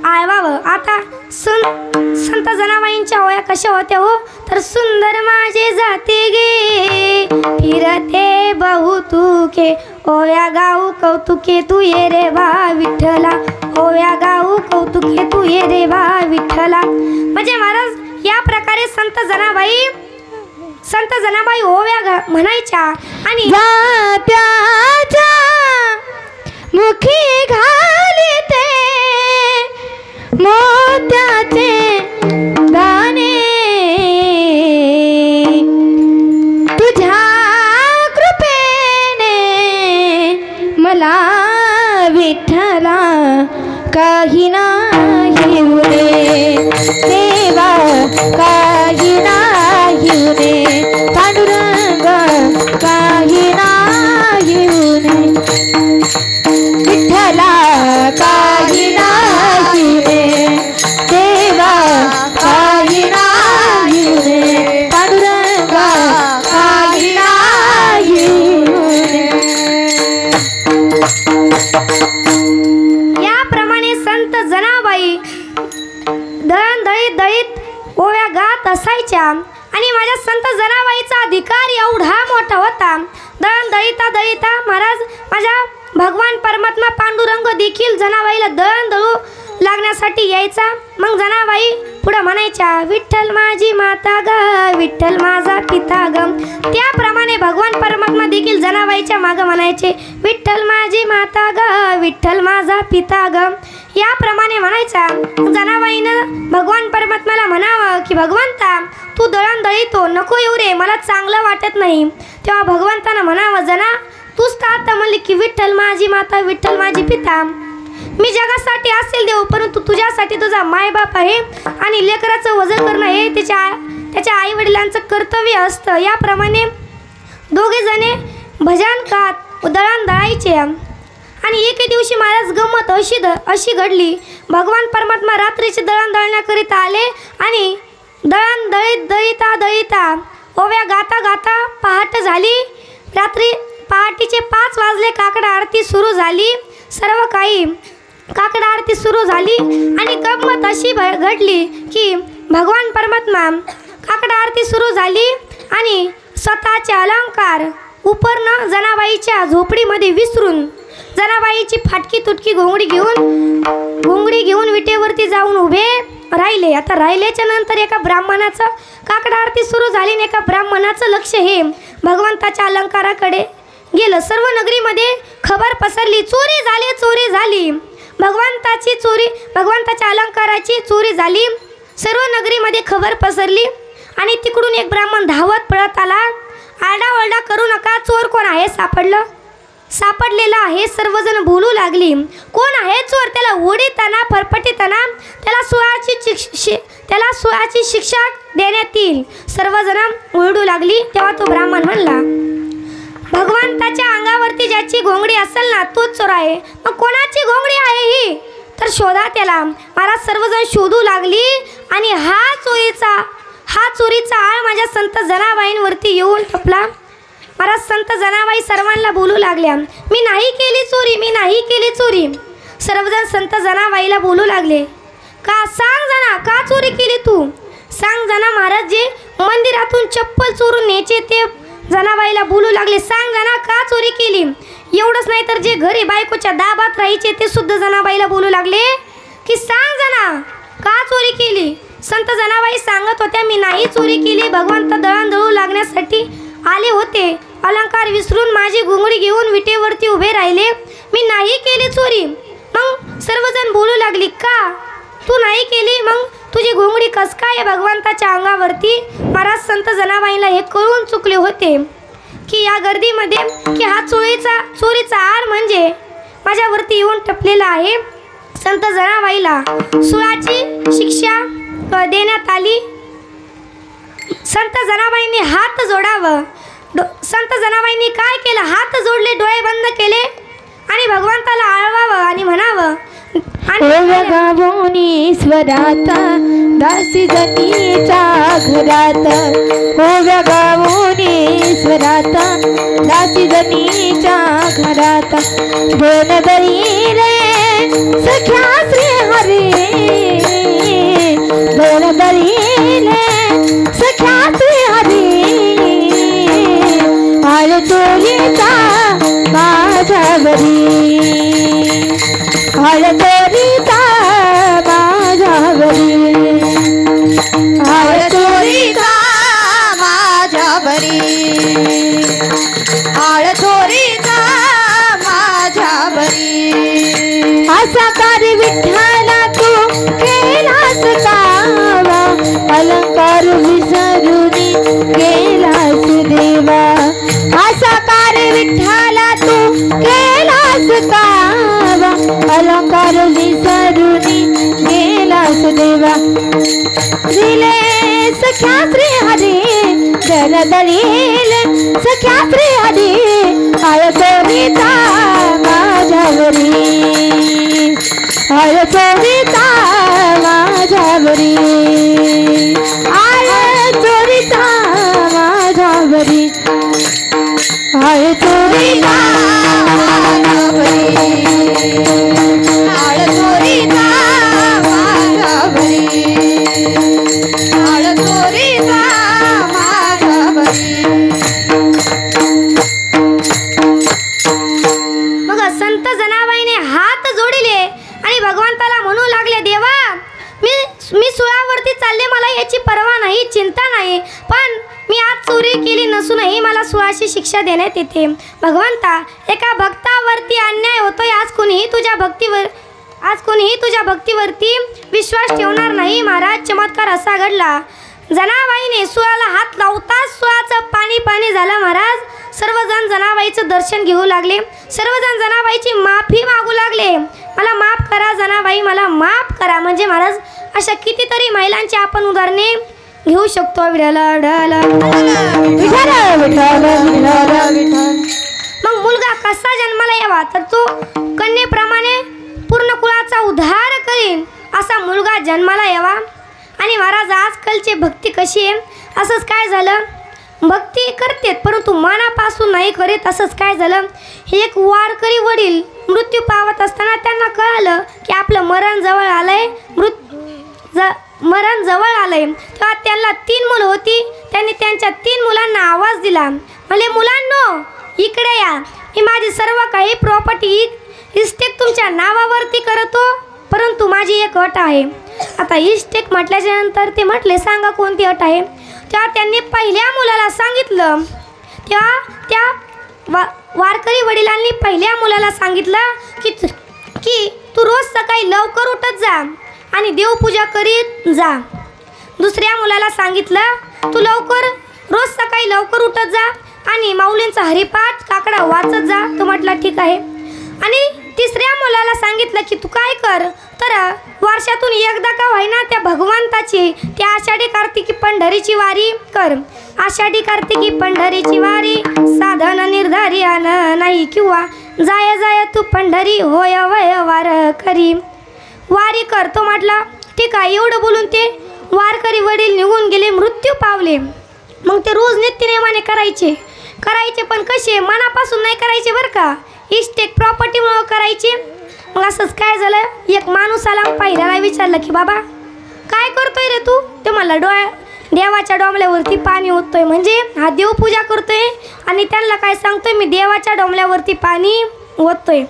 आळवावं. आता संत जनाबाईंच्या ओव्या कशा होत्या हो, तर सुंदर माझे जाते गे फिरते बहुतुके, ओव्या गाऊ कौतुके तू ये रे बा विठ्ठला, ओव्या गाऊ कौतुके तू ये रे बा विठ्ठला. म्हणजे महाराज या प्रकारे संत जनाबाई ओव्या म्हणायच्या आणि
जात्याच्या मुखी घालिते मोत्याचे दाणे, तुझ्या कृपेने मला विठ्ठला काही नाही उरे, देवा काही नाही उरे, पांडुरंग काही नाही उरे, विठ्ठला काही नाही रे, देवा काही नाही रे, पांडुरंग काही नाही रे.
याप्रमाणे संत जनाबाई दळीत ओव्या गात असायच्या. आणि माझ्या संत जनाबाईचा अधिकार एवढा मोठा होता. दळण दळीता महाराज माझ्या भगवान परमात्मा पांडुरंग देखील जनाबाईला दळण दळू लागण्यासाठी यायचा. मग जनाबाई पुढे म्हणायच्या विठ्ठल माझी माता ग, विठ्ठल माझा पिता ग. त्याप्रमाणे भगवान परमात्मा देखील जनाबाईच्या मागे म्हणायचे विठ्ठल माझी माता ग, विठ्ठल माझा पिता ग. याप्रमाणे म्हणायचा. जनाबाईनं भगवान परमात्म्याला म्हणावं की भगवंता तू दळण दळीतो, नको येऊ रे, मला चांगलं वाटत नाही. तेव्हा भगवंतानं म्हणावं जना तूच तर आता म्हणली की विठ्ठल माझी माता, विठ्ठल माझी पिता. मी जगासाठी असेल देव, परंतु तुझ्यासाठी तुझा मायबाप आहे आणि लेकराचं वजन करणं हे त्याच्या आई वडिलांचं कर्तव्य असतं. याप्रमाणे दोघे जणे भजन गात दळण दळायचे. आणि एके दिवशी महाराज गंमत अशी घडली. भगवान परमात्मा रात्रीचे दळण दळण्याकरिता आले आणि दळण दळीता ओव्या गाता पहाट झाली. रात्री पहाटेचे 5 वाजले. काकड आरती सुरू झाली. सर्व काही काकड आरती सुरू झाली आणि गंमत अशी घडली की भगवान परमात्मा काकड आरती सुरू झाली आणि स्वतःचे अलंकार उपरनं जनाबाईच्या झोपडीमध्ये विसरून जनाबाईची फाटकी तुटकी घोंगडी घेऊन विटेवरती जाऊन उभे राहिले. आता राहिल्याच्या नंतर एका ब्राह्मणाचं काकड आरती सुरू झाली आणि एका ब्राह्मणाचं लक्ष हे भगवंताच्या अलंकाराकडे गेलं. सर्व नगरीमध्ये खबर पसरली, चोरी झाली. भगवंताच्या अलंकाराची चोरी झाली. सर्व नगरीमध्ये खबर पसरली आणि तिकडून एक ब्राह्मण धावत पळत आला आरडाओरडा करू नका. चोर कोण आहे सापडलेला आहे. सर्वजण बोलू लागली. कोण आहे चोर? त्याला ओढीताना फरफटीताना त्याला सुळाची शिक्षा देण्यात येईल. सर्वजण ओरडू लागली. तेव्हा तो ब्राह्मण म्हणला, भगवंताच्या अंगावरती ज्याची घोंगडी असेल ना तोच चोर आहे. मग कोणाची घोंगडी आहे ही? तर शोधा त्याला. महाराज सर्वजण शोधू लागली आणि हा चोरीचा आळ माझ्या संत जनाबाईंवरती येऊन टपला. महाराज संत जनाबाई सर्वांना बोलू लागल्या, मी नाही केली चोरी. सर्वजण संत जनाबाईला बोलू लागले, का सांग जना, का चोरी केली तू? सांग जना. महाराज जे मंदिरातून चप्पल चोरून न्यायचे ते जनाबाईला बोलू लागले, सांग जना का चोरी केली? एवढंच नाही तर जे घरी बायकोच्या दाबात राहायचे ते सुद्धा जनाबाईला बोलू लागले की सांग जना का चोरी केली? संत जनाबाई सांगत होत्या, मी नाही चोरी केली. भगवंत दळण लागण्यासाठी आले होते. अलंकार विसरून माझी घोंगडी घेऊन विटेवरती उभे राहिले. मी नाही केली चोरी. मग सर्वजण बोलू लागली, का तू नाही केली? मग तुझी घोंगडी कस काय भगवंताच्या अंगावरती? महाराज संत जनाबाईला हे कळून चुकले होते की या गर्दीमध्ये की हा चोरीचा आर म्हणजे माझ्यावरती येऊन टपलेला आहे. संत जनाबाईला सुळाची शिक्षा देण्यात आली. संत जनाबाईंनी हात जोडावं. संत जनाबाईंनी काय केलं? हात जोडले, डोळे बंद केले आणि भगवंताला आळवावं आणि म्हणावं,
गावोनी स्वरात दासी जनीच्या घरात. ओव्या गावोनी स्वरात दासी जनीच्या घरात. दोन दरी रे सख्या श्री हरी. दोन दरी रे सख्या श्री हरी. आळ चोरीचा माझ्यावरी. आळ चोरीचा माझ्यावरी.
आळ चोरीचा माझ्यावरी. आळ चोरीचा माझ्यावरी.
असा कार्य विठ्ठला तू केलास कावा. अलंकार विसरून गेलास देवा. असा कार्य विठ्ठला तू केलास कावा. अलंकार विसरून गेलास देवा. दिले सख्या श्री हरी. दल दलील सख्या श्री हरी. आळ चोरीचा माझ्यावरी. आळ चोरीचा माझ्यावरी. आळ चोरीचा माझ्यावरी. आळ चोरीचा
माझ्यावरी. आळ चोरीचा माझ्यावरी. आळ चोरीचा माझ्यावरी.
मग संत जनाबाईने हात जोडिले आणि भगवंताला म्हणू लागले, देवा मी सुळावरती चालले, मला याची पर्वा नाही, चिंता नाही, पण मी आज चोरी केली नसूनही मला सुळाची शिक्षा देण्यात येते. भगवंता, एका भक्तावरती अन्याय होतोय. आज कोणीही तुझ्या भक्तीवरती विश्वास ठेवणार नाही. महाराज चमत्कार असा घडला. जनाबाईने सुळाला हात लावताच सुळाचं पाणी झालं. महाराज सर्वजण जनाबाईचं दर्शन घेऊ लागले. सर्वजण जनाबाईची माफी मागू लागले, मला माफ करा जनाबाई, मला माफ करा. म्हणजे महाराज अशा कितीतरी महिलांची आपण उदाहरणे घेऊ शकतो. मग मुलगा कसा जन्माला यावा? तर तो कन्येप्रमाणे पूर्ण कुळाचा उद्धार करीन असा मुलगा जन्माला यावा. आणि महाराज आजकालची भक्ती कशी आहे? असंच काय झालं, भक्ती करतेत परंतु मनापासून नाही करीत. असंच काय झालं, हे एक वारकरी वडील मृत्यू पावत असताना त्यांना कळालं की आपलं मरण जवळ आलंय. मरण जवळ आलंय. तेव्हा त्यांना 3 मुलं होती. त्यांनी त्यांच्या 3 मुलांना आवाज दिला, म्हणजे मुलांनो इकडे या, मी माझी सर्व काही प्रॉपर्टी इस्टेट तुमच्या नावावरती करतो, परंतु माझी एक अट आहे. आता इस्टेट म्हटल्याच्या नंतर ते म्हटले, सांगा कोणती अट आहे? तेव्हा त्यांनी पहिल्या मुलाला सांगितलं. तेव्हा त्या वारकरी वडिलांनी पहिल्या मुलाला सांगितलं की तू रोज सकाळी लवकर उठत जा आणि देवपूजा करीत जा. दुसऱ्या मुलाला सांगितलं, तू रोज सकाळी लवकर उठत जा आणि माऊलींचा हरिपाठ काकडा वाचत जा. तो म्हटला ठीक आहे. आणि तिसऱ्या मुलाला सांगितलं की तू काय कर तर वर्षातून एकदा का होईना त्या भगवंताची त्या आषाढी कार्तिकी पंढरीची वारी कर. आषाढी कार्तिकी पंढरीची वारी साधन निर्धारी आन नाही किंवा जाय जाय तू पंढरी होय वय वार करी वारी कर. तो म्हटला ठीक आहे. एवढं बोलून ते वारकरी वडील निघून गेले, मृत्यू पावले. मग ते रोज नित्यनेमाने करायचे पण कसे मनापासून नाही करायचे बरं का, इस्टेक प्रॉपर्टीमुळं करायचे. मग असंच काय झालं, एक माणूस आला पाहिल्याला विचारलं की बाबा काय करतोय रे तू. ते मला देवाच्या डोंबल्यावरती पाणी ओततोय, म्हणजे हा देवपूजा करतोय आणि त्यांना काय सांगतोय मी देवाच्या डोंबल्यावरती पाणी ओततोय.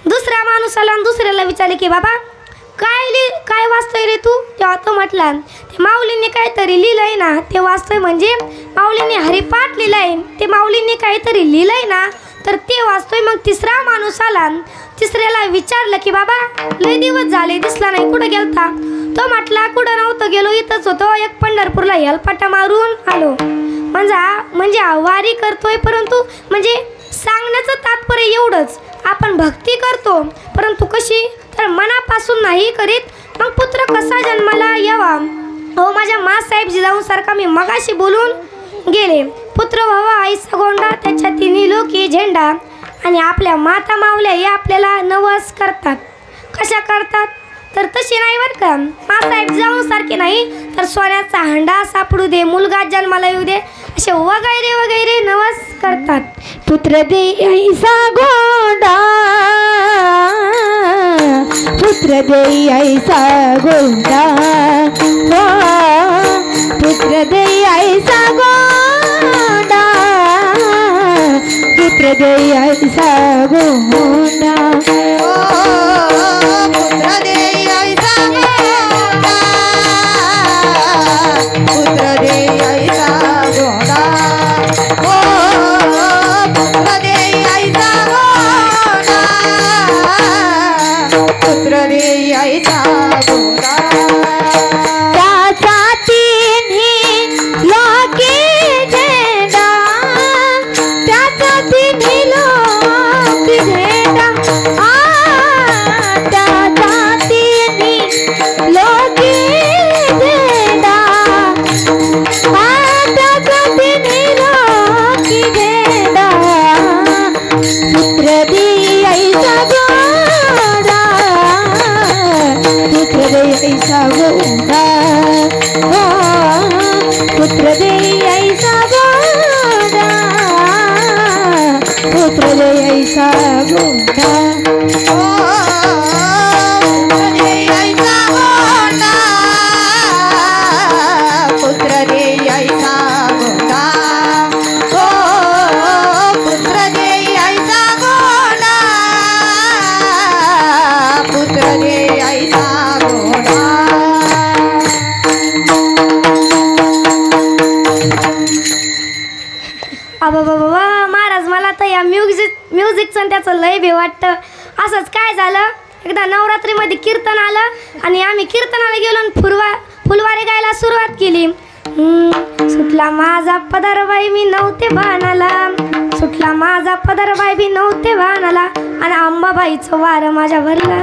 दुसऱ्या माणूस आला आणि दुसऱ्याला विचारले की बाबा काय वाचतोय रे तू. तेव्हा तो म्हटला ते माऊलींनी काहीतरी लिहिलंय ना ते वाचतोय, म्हणजे माऊलींनी हरिपाठ लिहिलंय ते माऊलींनी काहीतरी लिहिलंय ना तर ते वाचतोय. मग तिसरा माणूस आला, तिसऱ्याला विचारलं की बाबा लय दिवस झाले दिसला नाही, कुठं गेलता. तो म्हटला कुठं नव्हतं गेलो, इथंच होतो, एक पंढरपूरला हेलपाटा मारून आलो. म्हणजे वारी करतोय परंतु म्हणजे सांगण्याचं तात्पर्य एवढंच, आपण भक्ती करतो परंतु कशी तर मनापासून नाही करीत. मग पुत्र कसा जन्माला यावा. हो माझ्या माँसाहेब जिजाऊंसारखा मी मगाशी बोलून गेले. पुत्र व्हावा आईचा गोंडा त्याच्या तिन्ही लोकी झेंडा. आणि आपल्या माता मावल्या या आपल्याला नवस करतात. कशा करतात तर तशी नाही बरं का, माँसाहेब जिजाऊंसारखी नाही तर सोन्याचा हंडा सापडू दे, मुलगा जन्माला येऊ दे, असे वगैरे वगैरे नवस करतात.
पुत्र दे ऐसा गोंडा, पुत्र दे ऐसा गोंडा, हो पुत्र दे ऐसा गोंडा, पुत्र दे ऐसा गोंडा.
पुत्र दे ऐसा गोंडा, पुत्र दे ऐसा गोंडा, पुत्र दे ऐसा गोंडा, पुत्र दे ऐसा गोंडा.
त्याचा तिन्ही लोकी झेंडा, त्याचा तिन्ही लोकी झेंडा, त्याचा तिन्ही लोकी झेंडा, त्याचा तिन्ही लोकी झेंडा. पुत्र दे ऐसा गोंडा, पुत्र दे ऐसा गोंडा, पुत्र दे ऐसा गोंडा, पुत्र दे ऐसा गोंडा.
पुत्र दे ऐसा गोंडा, पुत्र दे ऐसा गोंडा, पुत्र दे ऐसा गोंडा.
अबा बाबा महाराज मला तर या म्युझिकचं त्याचं लय बी वाटतं. असंच काय झालं, एकदा नवरात्रीमध्ये कीर्तन आलं आणि आम्ही कीर्तनाला गेलो आणि फुलवारी गायला सुरुवात केली. सुटला माझा पदरबाई मी नव्हते भानाला, सुटला माझा पदरबाई मी नव्हते भानाला आणि अंबाबाईचं वार माझ्या भरला.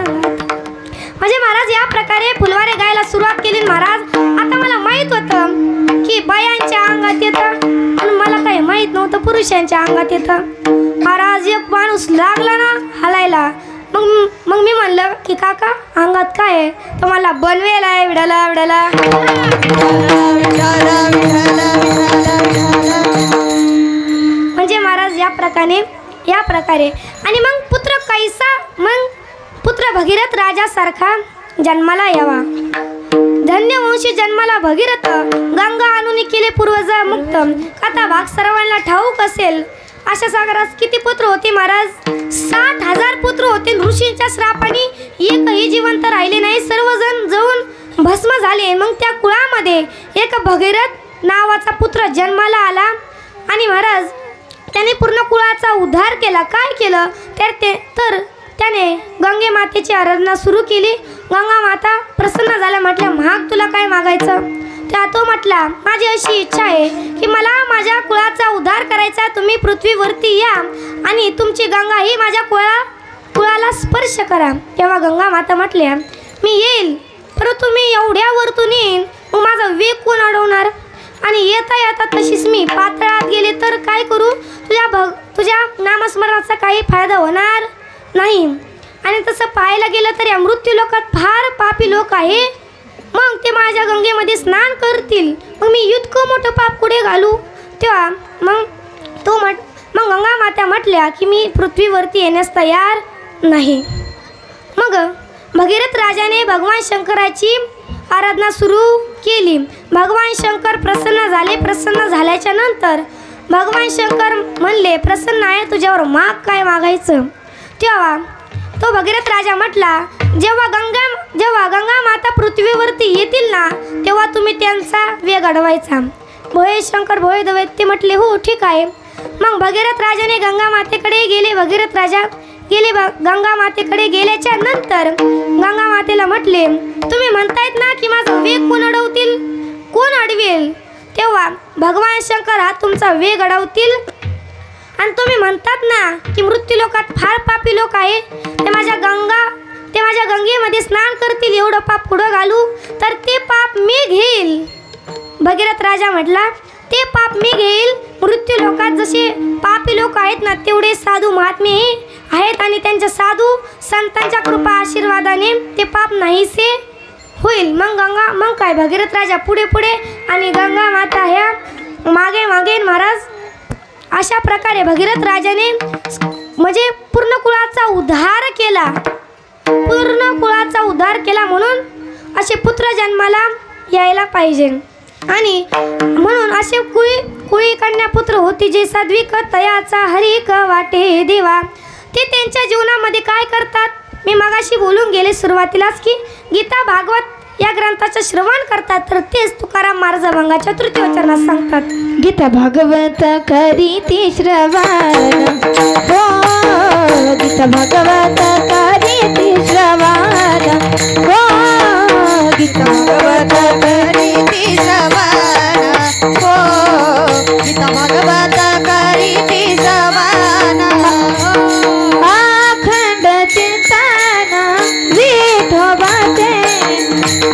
म्हणजे महाराज या प्रकारे फुलवारी गायला सुरुवात केली. महाराज आता मला माहीत होतं की बायांच्या अंगात येतं पण मला काही माहीत नव्हतं पुरुषांच्या अंगात येतं. महाराज एक माणूस लागला ना हलायला, मग मी म्हणलं की काका अंगात काय आहे, तर मला बनवेल आहे विडाला विडाला. म्हणजे महाराज या प्रकारे आणि मग पुत्र कैसा, मग पुत्र भगीरथ राजासारखा जन्माला यावा. धन्यवंशी जन्माला भगीरथ, गंगा आणून केले पूर्वज मुक्त. कथा भाग सर्वांना ठाऊक असेल. अशा सागरास किती पुत्र होते महाराज, 60,000 पुत्र होते. ऋषींच्या श्रापाने एकही जिवंत राहिले नाही, सर्वजण जळून भस्म झाले. मग त्या कुळामध्ये एक भगीरथ नावाचा पुत्र जन्माला आला आणि महाराज त्याने पूर्ण कुळाचा उद्धार केला. काय केलं तर त्याने गंगे मातेची आराधना सुरू केली. गंगा माता प्रसन्न झाल्या, म्हटल्या महाग तुला काय मागायचं. तो म्हटला, माझी अशी इच्छा आहे की मला माझ्या कुळाचा उद्धार करायचा, तुम्ही पृथ्वीवरती या आणि तुमची गंगा ही माझ्या कुळाला स्पर्श करा. तेव्हा गंगा माता म्हटल्या, मी येईल, परंतु मी एवढ्या वरतून येईन, मग माझा वेग कोण अडवणार? आणि येता येता तशीच मी पातळात गेले तर काय करू? तुझ्या नामस्मरणाचा काही फायदा होणार नाही. आणि तसं पाहायला गेलं तर या मृत्यू लोकात फार पापी लोक आहे, मग ते माझ्या गंगेमध्ये स्नान करतील, मग मी इतकं मोठं पाप कुठे घालू? तेव्हा मग गंगा माता म्हटल्या की मी पृथ्वीवरती येण्यास तयार नाही. मग भगीरथ राजाने भगवान शंकराची आराधना सुरू केली. भगवान शंकर प्रसन्न झाले. प्रसन्न झाल्याच्या नंतर भगवान शंकर म्हणले, प्रसन्न आहे, तुझ्यावर माग काय मागायचं? तेव्हा तो भगीरथ राजा म्हटला, जेव्हा गंगा माता पृथ्वीवरती येतील ना, तेव्हा तुम्ही त्यांचा वेग अडवायचा. भोळे शंकर भोळे दैत्य म्हटले, हो ठीक आहे. मग भगीरथ राजाने गंगा मातेकडे गेले. भगीरथ राजा गेले. गंगा मातेकडे गेल्याच्या नंतर गंगा मातेला म्हटले, तुम्ही म्हणतायत ना की माझा वेग कोण अडवतील, कोण अडवेल? तेव्हा भगवान शंकर हा तुमचा वेग अडवतील. आणि तुम्ही म्हणतात ना की मृत्यू लोकात फार पापी लोक आहे, ते माझ्या गंगेमध्ये स्नान करतील, एवढं पाप पुढं घालू तर ते पाप मी घेईल. भगीरथ राजा म्हटला, ते पाप मी घेईल. मृत्यू लोकात जसे पापी लोक आहेत ना, तेवढे साधू महात्मे आहेत आणि त्यांच्या साधू संतांच्या कृपा आशीर्वादाने ते पाप नाहीसे होईल. मग काय भगीरथ राजा पुढे आणि गंगा माता ह्या मागे महाराज. अशा प्रकारे भगीरथ राजाने म्हणजे पूर्ण कुळाचा उद्धार केला. म्हणून असे पुत्र जन्माला यायला पाहिजे. आणि म्हणून असे कुळी कन्या पुत्र होती, जे साध्विक तयाचा हरिक वाटे देवा. ते त्यांच्या जीवनामध्ये काय करतात? मी मगाशी बोलून गेले सुरुवातीलाच की गीता भागवत या ग्रंथाचं श्रवण करतात, तर तेच तुकाराम महाराज अभंगाच्या तृतीय वचनात सांगतात.
गीता भागवत करीती श्रवण, हो गीता भागवत करीती श्रवण, हो गीता भागवत
करीती श्रवण, हो गीता भागवत करीती श्रवण.
अखंड चिंतन विठोबाचे,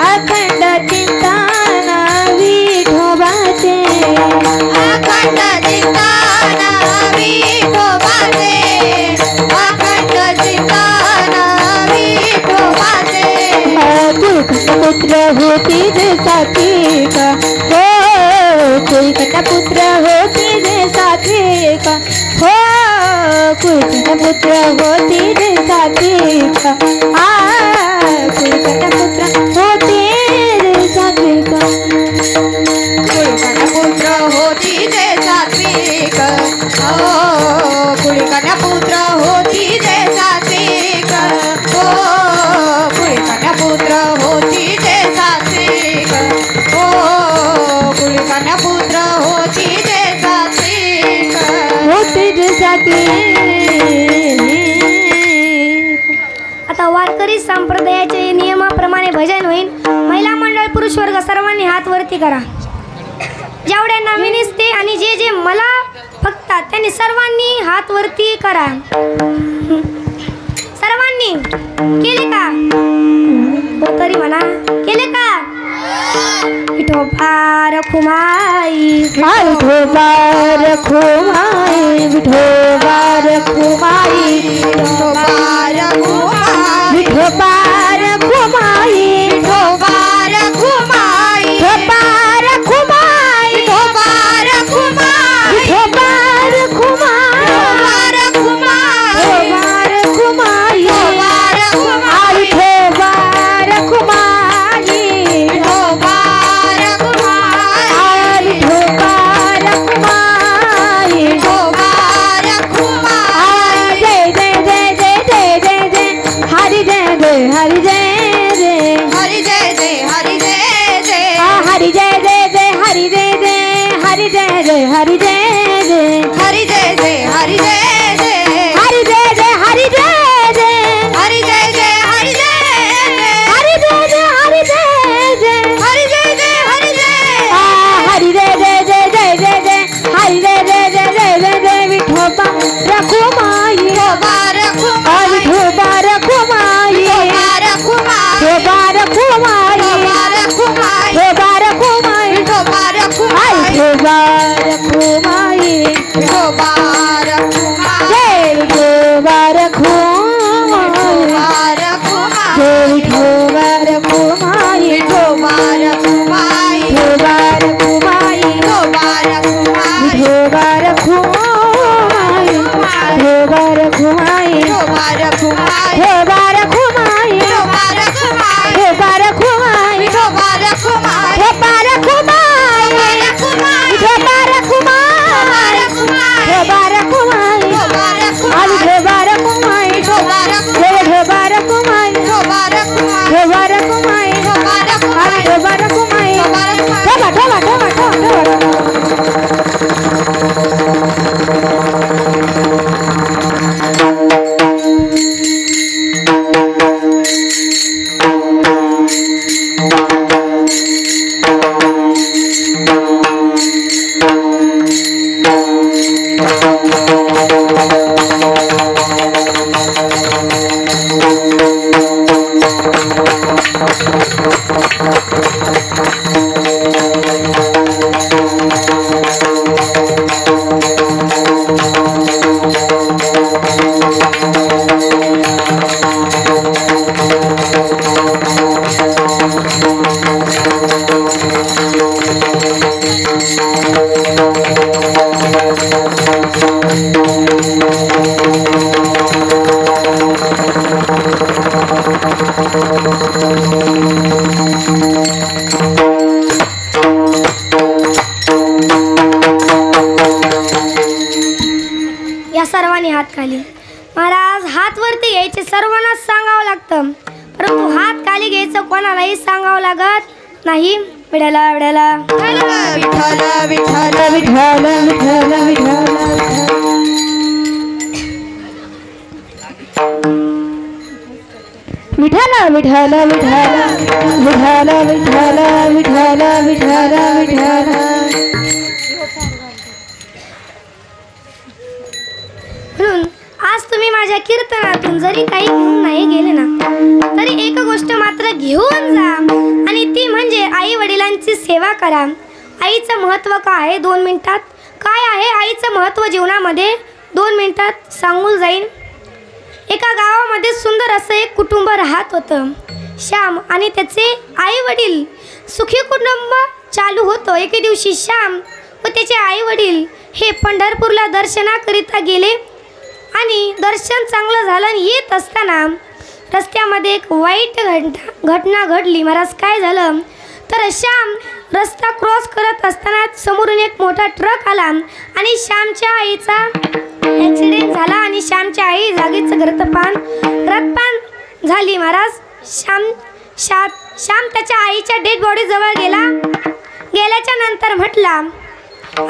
अखंड चिंतन विठोबाचे,
अखंड चिंतन विठोबाचे, अखंड चिंतन विठोबाचे.
पुत्र होती जे सात्विक, हो कुलकर्णी पुत्र होती जे सात्विक, हो कुलकर्णी पुत्र होती जे सात्विक, कुलकर्णी पुत्र होती जे सात्विक,
कुळकन्या पुत्र होती जे सात्विक, हो कुळकन्या पुत्र होती जे सात्विक, हो कुळकन्या पुत्र होती जे सात्विक, हो कुळकन्या पुत्र होती जे सात्विक,
होती जे सात्विक.
आता वारकरी संप्रदायाचे नियमाप्रमाणे भजन होईल. महिला मंडळ, पुरुष वर्ग सर्वांनी हात वरती करा. जेवढ्यांना मी निसते आणि जे मला फक्तात त्यांनी सर्वांनी हात वरती करा. सर्वांनी केले का? हो तरी म्हणा, केले का? विठोबा रखुमाई,
विठोबा रखुमाई, विठोबा रखुमाई,
विठोबा रखुमाई,
विठोबा रखुमाई,
विठोबा रखुमाई,
विठोबा रखुमाई,
विठोबा रखुमाई,
विठोबा रखुमाई,
विठोबा रखुमाई,
विठोबा रखुमाई,
विठोबा रखुमाई,
विठोबा रखुमाई,
विठोबा रखुमाई,
विठोबा रखुमाई,
विठोबा रखुमाई.
जय जय जय जय जय जय जय हरि जय जय हरि जय जय
हरि जय जय हरि जय जय,
हरि जय जय जय हरि जय जय हरि जय जय हरि जय जय
हरि जय जय हरि जय जय,
हरि जय जय हरि जय जय
हरि जय जय हरि जय जय,
हरि जय जय हरि जय जय
हरि जय जय हरि जय
या सर्वांनी हात खाली. महाराज हात वरती घ्यायचे सर्वांनाच सांगावं लागतं, परंतु हात खाली घ्यायचं कोणालाही सांगावं लागत नाही. विड्याला विड्याला
विठ्ठल विठ्ठल
विठ्ठल विठ्ठल विठ्ठल विठ्ठल विठ्ठल विठ्ठल विठ्ठल विठ्ठल विठ्ठल विठ्ठल.
म्हणून आज तुम्ही माझ्या कीर्तनातून जरी काही घेऊन नाही गेले ना, तरी एक गोष्ट मात्र घेऊन जा, आणि ती म्हणजे आई वडिलांची सेवा करा. आईचं महत्त्व काय आहे 2 मिनिटात, काय आहे आईचं महत्त्व जीवनामध्ये 2 मिनिटात सांगून जाईन. एका गावामध्ये सुंदर असं एक कुटुंब राहत होतं. श्याम आणि त्याचे आई वडील, सुखी कुटुंब चालू होतं. एके दिवशी श्याम व त्याचे आई वडील हे पंढरपूरला दर्शनाकरिता गेले, आणि दर्शन चांगलं झालं. आणि येत असताना रस्त्यामध्ये एक वाईट घटना घडली. महाराज काय झालं तर श्याम रस्ता क्रॉस करत असताना समोरून एक मोठा ट्रक आला आणि श्यामच्या आईचा ॲक्सिडेंट झाला, आणि श्यामच्या आई जागीच रथपान झाली. महाराज श्याम त्याच्या आईच्या डेड बॉडी जवळ गेल्याच्या नंतर म्हटला,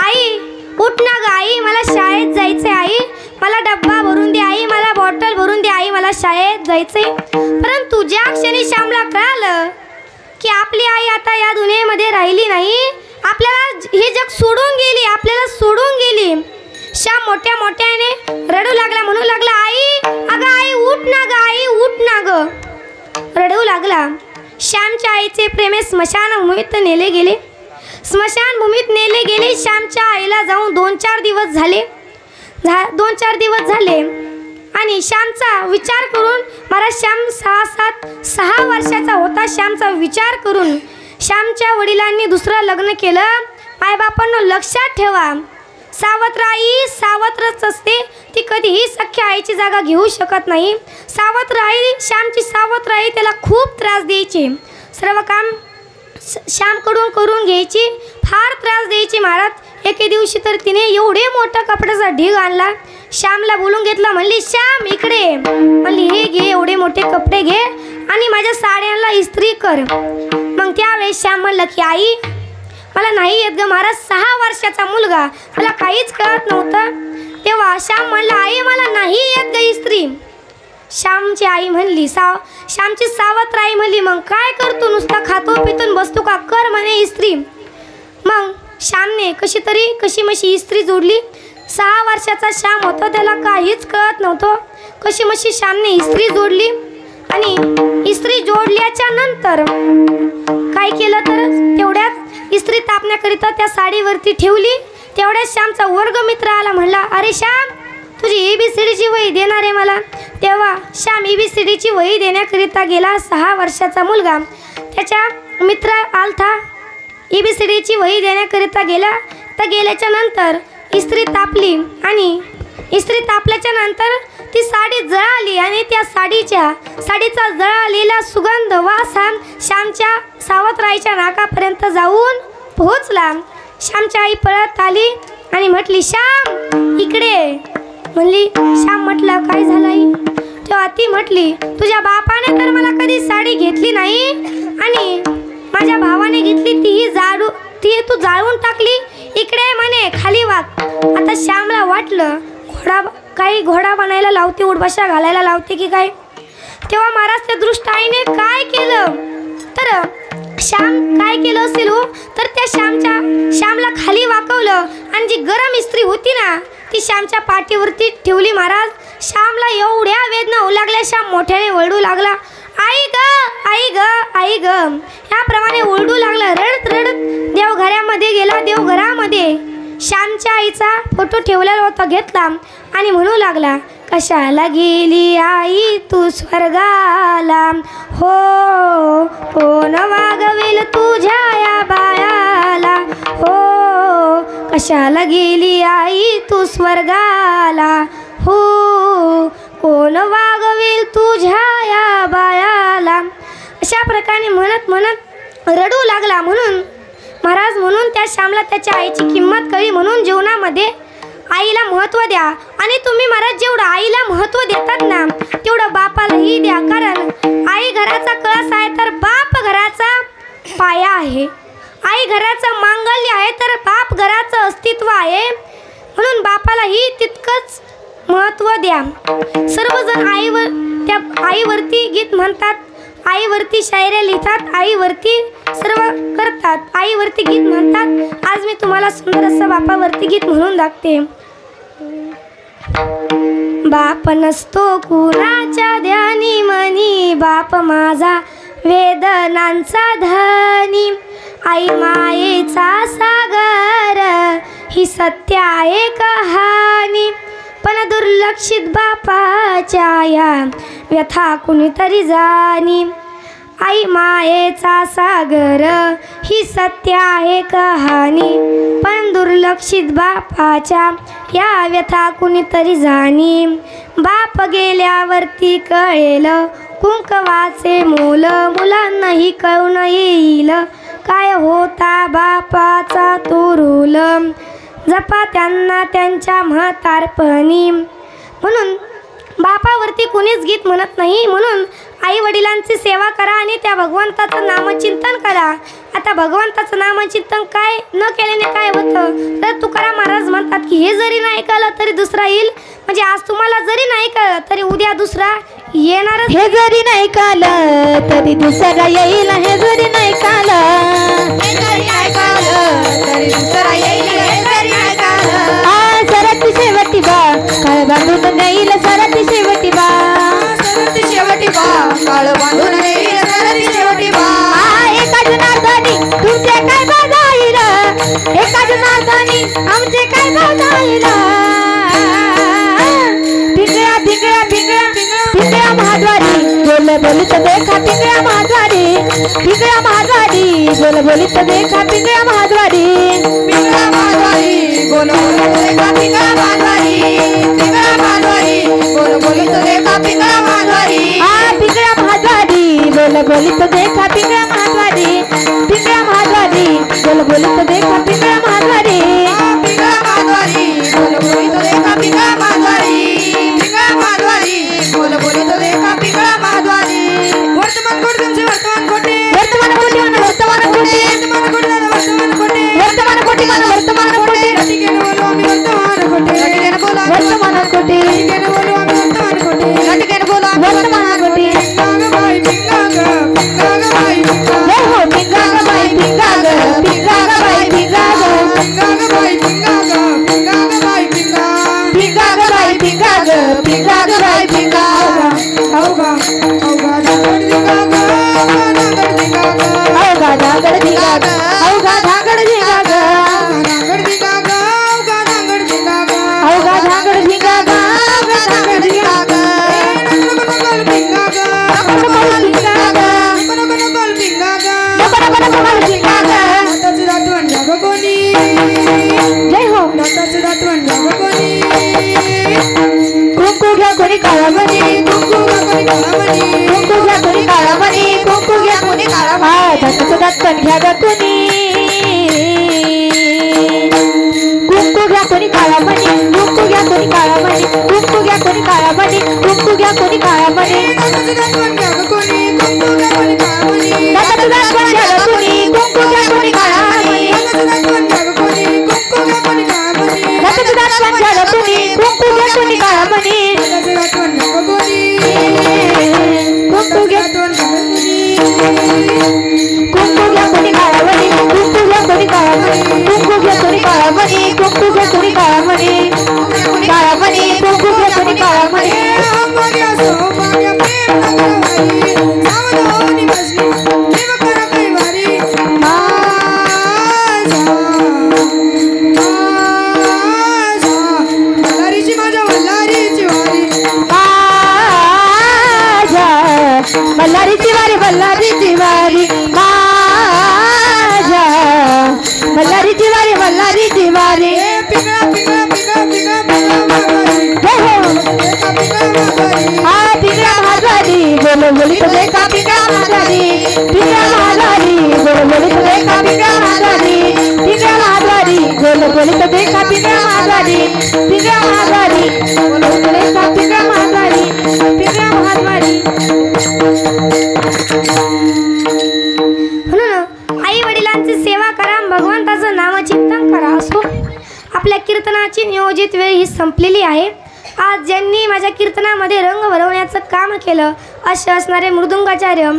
आई उठ ना ग आई, मला शाळेत जायचे. आई मला डब्बा भरून दे. आई मला बॉटल भरून दे. आई मला शाळेत जायचे. परंतु ज्या क्षणी श्यामला कळालं की आपली आई आता या दुनियेमध्ये राहिली नाही, आपल्याला हे जग सोडून गेली, आपल्याला सोडून गेली, श्याम मोठ्याने रडू लागला, म्हणू लागला, आई अगं आई उठ ना ग, आई उठ ना ग, रडू लागला. श्यामच्या आईचे प्रेमे स्मशानभूमीत नेले गेले. स्मशानभूमीत नेले गेले. श्यामच्या आईला जाऊन 2-4 दिवस झाले. 2-4 दिवस झाले आणि श्यामचा विचार करून, मला श्याम 6 वर्षाचा होता. श्यामचा विचार करून श्यामच्या वडिलांनी दुसरं लग्न केलं. मायबापांना लक्षात ठेवा, सावत्र आई सावत्रच असते, ती कधीही सख्या आईची जागा घेऊ शकत नाही. सावत्र आई, श्यामची सावत्र आई त्याला खूप त्रास द्यायची, सर्व काम श्यामकडून करून घ्यायची, फार त्रास द्यायची. महाराज एके दिवशी तर तिने एवढे मोठा कपड्याचा ढीग आणला. श्यामला बोलून घेतला, म्हणली श्याम इकडे, म्हणली हे घे एवढे मोठे कपडे घे आणि माझ्या साड्यांना इस्त्री कर. मग त्यावेळेस श्याम म्हणलं की आई मला नाही येत ग. महाराज 6 वर्षाचा मुलगा, मला काहीच कळत नव्हतं. तेव्हा श्याम म्हणला, आई मला नाही येत ग इस्त्री. श्यामची आई म्हणली, श्यामची सावत्र आई म्हणली, मग काय करतो, नुसता खातो पितून बसतो का, कर म्हणे इस्त्री. मग श्यामने कशी मशी इस्त्री जोडली. 6 वर्षाचा श्याम होता, त्याला काहीच कळत नव्हतं. कशी मशी श्यामने इस्त्री जोडली, आणि इस्त्री जोडल्याच्या नंतर काय केलं तर तेवढ्यात इस्त्री तापण्याकरिता त्या साडीवरती ठेवली. तेवढ्यात श्यामचा वर्गमित्र आला, म्हणला, अरे श्याम तुझी ABCDची वही देणार आहे मला. तेव्हा श्याम ABCDची वही देण्याकरिता गेला. 6 वर्षाचा मुलगा, त्याच्या मित्र आलथा, ABCDची वही देण्याकरिता गेला. तर गेल्याच्या नंतर इस्त्री तापली, आणि इस्त्री तापल्याच्या नंतर ती साडी जळाली, आणि त्या साडीचा जळालेला सुगंध वास हा श्यामच्या सावत्राईच्या नाकापर्यंत जाऊन पोहोचला. श्यामची आई पळत आली आणि म्हटली, श्याम इकडे. म्हणली, श्याम म्हटलं काय झालं आई. तेव्हा ती म्हटली, तुझ्या बापाने तर मला कधी साडी घेतली नाही, आणि माझ्या भावाने घेतली, ती तू जाळून टाकली. इकडे म्हणे खाली वाग. आता श्यामला वाटलं घोडा बनायला लावते, उडबशा घालायला लावते की काय. तेव्हा महाराज त्या दृष्ट आईने काय केलं तर श्याम काय केलं असेल हो, तर त्या श्यामला खाली वाकवलं, आणि जी गरम इस्त्री होती ना ती श्यामच्या पाठीवरती ठेवली. महाराज श्यामला एवढ्या वेदना होऊ लागल्या, श्याम मोठ्याने वळू लागला, आई ग आई ग आई आई ग याप्रमाणे ओरडू लागला. रडत रडत देवघरामध्ये गेला. देवघरामध्ये श्यामच्या आईचा फोटो ठेवलेला होता, घेतला आणि म्हणू लागला, कशाला गेली आई तू स्वर्गाला, हो कोण वागवेल तुझ्या या बाळाला, हो कशाला गेली आई तू स्वर्गाला, हो कोण वागवेल तुझ्या या बाळाला. अशा प्रकारे म्हणत म्हणत रडू लागला. म्हणून महाराज म्हणून त्या श्यामला त्याच्या आईची किंमत कळली. म्हणून जीवनामध्ये आईला महत्त्व द्या. आणि तुम्ही महाराज जेवढं आईला महत्त्व देतात ना तेवढं बापालाही द्या. कारण आई घराचा कळस आहे तर बाप घराचा पाया आहे. आई घराचं मांगल्य आहे तर बाप घराचं अस्तित्व आहे. म्हणून बापालाही तितकंच महत्त्व द्या. सर्वजण त्या आईवरती गीत म्हणतात, आईवरती शायऱ्या लिहितात, आईवरती सर्व करतात, आईवरती गीत म्हणतात. आज मी तुम्हाला सुंदर असं बापावरती गीत म्हणून दाखते. बाप नसतो कुणाच्या ध्यानी मनी, बाप माझा वेदनांचा धनी, आई मायेचा सागर ही सत्य आहे कहाणी. पण दुर्लक्षित बापाच्या या व्यथा कुणीतरी जाणी, आई मायेचा सागर ही सत्य आहे कहाणी. पण दुर्लक्षित बापाच्या या व्यथा कुणीतरी जाणी. बाप गेल्यावरती कळेल कुंकवाचे मोल, मुलांनाही कळून येईल काय होता बापाचा तो रोल. जपा त्यांना त्यांच्या म्हातारपणी. म्हणून बापावरती कुणीच गीत म्हणत नाही. म्हणून आई वडिलांची सेवा करा आणि त्या भगवंताचं नामचिंतन करा. आता भगवंताचं नामचिंतन काय न केल्याने काय होतं तर तुकाराम महाराज म्हणतात की हे जरी नाही कळलं तरी दुसरा येईल. म्हणजे आज तुम्हाला जरी नाही कळलं तरी उद्या दुसरा येणार.
हे जरी नाही कळलं तरी दुसरा येईल. हे जरी नाही कळलं सरती शेवटी बा काळ बांधून येईल. सरती शेवटी बा
काळ बांधून येईल. सरती शेवटी बा
एका जनार्दनी तुमचे काय भाव जाईल. एका जनार्दनी आमचे काय भाव जाईल. पिंगळा पिंगळा पिंगळा पिंगळा महाद्वारी बोल बोलित देखा. पिंगळा महाद्वारी पिंगळा महाद्वारी बोल बोलित देखा. पिंगळा महाद्वारी
पिंगळा महाद्वारी बोल बोलित देखा. पिंगळा महाद्वारी पिंगळा महाद्वारी बोल बोलित देखा. पिंगळा महाद्वारी
पिंगळा महाद्वारी बोल बोलित देखा. पिंगळा महाद्वारी पिंगळा महाद्वारी बोल बोलित देखा. पिंगळा महाद्वारी
पिंगळा महाद्वारी बोल बोलित देखा. पिंगळा महाद्वारी पिंगळा महाद्वारी बोल बोलित देखा. पिंगळा महाद्वारी. वर्तमान कोटी तुमचे वर्तमान कोटी.
वर्तमान कोटी मन वर्तमान कोटी.
वर्तमान कोटी वर्तमान कोटी.
वर्तमान कोटी मन वर्तमान कोटी.
लटिकेन बोलू आम्ही वर्तमान कोटी. लटिकेन बोलू
वर्तमान कोटी.
लटिकेन बोलू आम्ही वर्तमान कोटी. लटिकेन बोलू आम्ही
वर्तमान कोटी.
पिंगा ग बाई पिंगा ग पिंगा ग बाई पिंगा.
जय हो पिंगा ग बाई पिंगा ग पिंगा ग बाई पिंगा ग
पिंगा ग बाई पिंगा ग पिंगा ग बाई पिंगा.
पिंगा ग बाई पिंगा ग पिंगा ग बाई पिंगा
अवघा अवघा धागड दिगा ग धागड दिगा ग.
अवघा धागड दिगा ग अवघा धागड दिगा ग
धागड दिगा ग अवघा धागड दिगा ग.
अवघा धागड दिगा ग अवघा धागड दिगा ग
नकल पिंगा ग
नकल पिंगा ग
नकल पिंगा ग.
नकल पिंगा ग
दाताचं दातवण घ्या ग कोणी.
जय हो
दाताचं दातवण घ्या ग कोणी.
कुंकू घ्या कोणी काळामणी.
कुंकू घ्या कोणी काळामणी.
कुंकू घ्या कोणी काळामणी. कुंकू घ्या कोणी काळामणी. दाताचं दातवण घ्या ग कोणी. कुंकू घ्या कोणी काळामणी. कुंकू घ्या कोणी काळामणी. कुंकू घ्या कोणी काळामणी. कुंकू घ्या कोणी काळामणी.
दाताचं दातवण घ्या ग कोणी. कुंकू घ्या कोणी काळामणी.
दाताचं दातवण घ्या ग कोणी. कुंकू घ्या कोणी काळामणी.
दाताचं दातवण घ्या ग कोणी. कुंकू घ्या कोणी काळामणी.
दाताचं दातवण घ्या ग कोणी. कुंकू घ्या कोणी काळामणी.
दाताचं दातवण घ्या ग कोणी.
कुंकू घ्या
दातवण घ्या ग कोणी.
कुंकू घ्या कोणी काळामणी. कुंकू घ्या कोणी काळामणी. कुंकू घ्या कोणी काळामणी. कुंकू घ्या कोणी काळामणी. काळामणी कुंकू घ्या कोणी काळामणी.
सौभाग्य सौभाग्य प्रेम नगरवाई सावधानी बसली.
बोलित देखा पिंगळा महाद्वारी पिंगळा महाद्वारी गोड बोलित देखा पिंगळा महाद्वारी पिंगळा महाद्वारी गोड बोलित देखा पिंगळा महाद्वारी पिंगळा महाद्वारी गोड बोलित देखा पिंगळा महाद्वारी पिंगळा महाद्वारी.
म्हणून आई वडिलांची सेवा करा, भगवंताचं नामचिंतन करा. असो आपल्या कीर्तनाची नियोजित वेळ ही संपलेली आहे. आज ज्यांनी माझ्या कीर्तनामध्ये रंग भरवण्याचं काम केलं असे असणारे मृदुंगाचार्य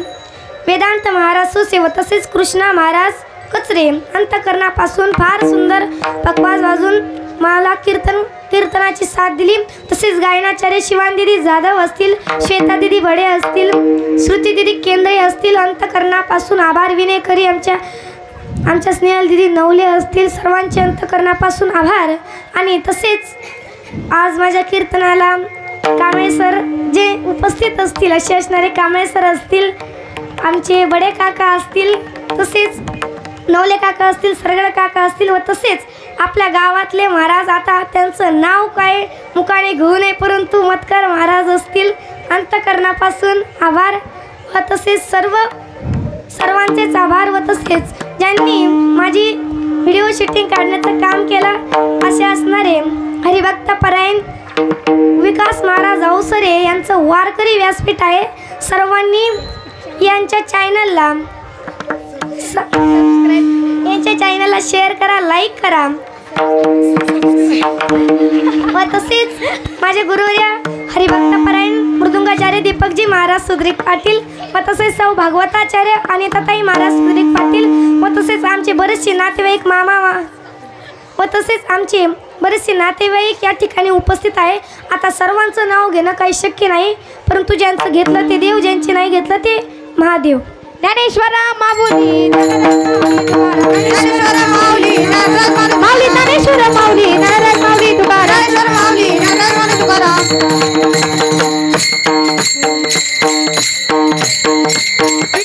वेदांत महाराज सुसे व तसेच कृष्णा महाराज कचरे अंतकरणापासून फार सुंदर पकवाज वाजून मला कीर्तनाची साथ दिली. तसेच गायनाचार्य शिवानदिदी जाधव असतील, श्वेतादिदी बडे असतील, श्रुतीदिदी केंद्रे असतील, अंतकरणापासून आभार विनेकरी आमच्या स्नेहल दिदी नवले असतील, सर्वांचे अंतकरणापासून आभार. आणि तसेच आज माझ्या कीर्तनाला कांबळे सर जे उपस्थित असतील असे असणारे कांबळे सर असतील, आमचे बडे काका असतील, तसेच नवले काका असतील, सरगड काका असतील व तसेच आपल्या गावातले महाराज, आता त्यांचं नाव काय मुखाने घेऊ नये परंतु मतकर महाराज असतील, अंतकरणापासून आभार व तसेच सर्वांचेच आभार. व तसेच ज्यांनी माझी व्हिडिओ शूटिंग काढण्याचं काम केलं असे असणारे हरिभक्त परायण विकास महाराज अवसरे यांचं वारकरी व्यासपीठ आहे. सर्वांनी यांच्या चॅनलला शेअर करा, लाईक करा. व तसेच माझे गुरुवर्य हरिभक्त परायण मृदुंगाचार्य दीपकजी महाराज सुद्रिक पाटील व तसेच सौ भागवताचार्य आणि तताई महाराज सुद्रिक पाटील व तसेच आमचे बरेचसे नातेवाईक मामा व तसेच आमचे बरेचसे नातेवाईक या ठिकाणी उपस्थित आहे. आता सर्वांचं नाव घेणं काही शक्य नाही, परंतु ज्यांचं घेतलं ते देव, ज्यांचे नाही घेतलं ते महादेव.
ज्ञानेश्वरा माऊली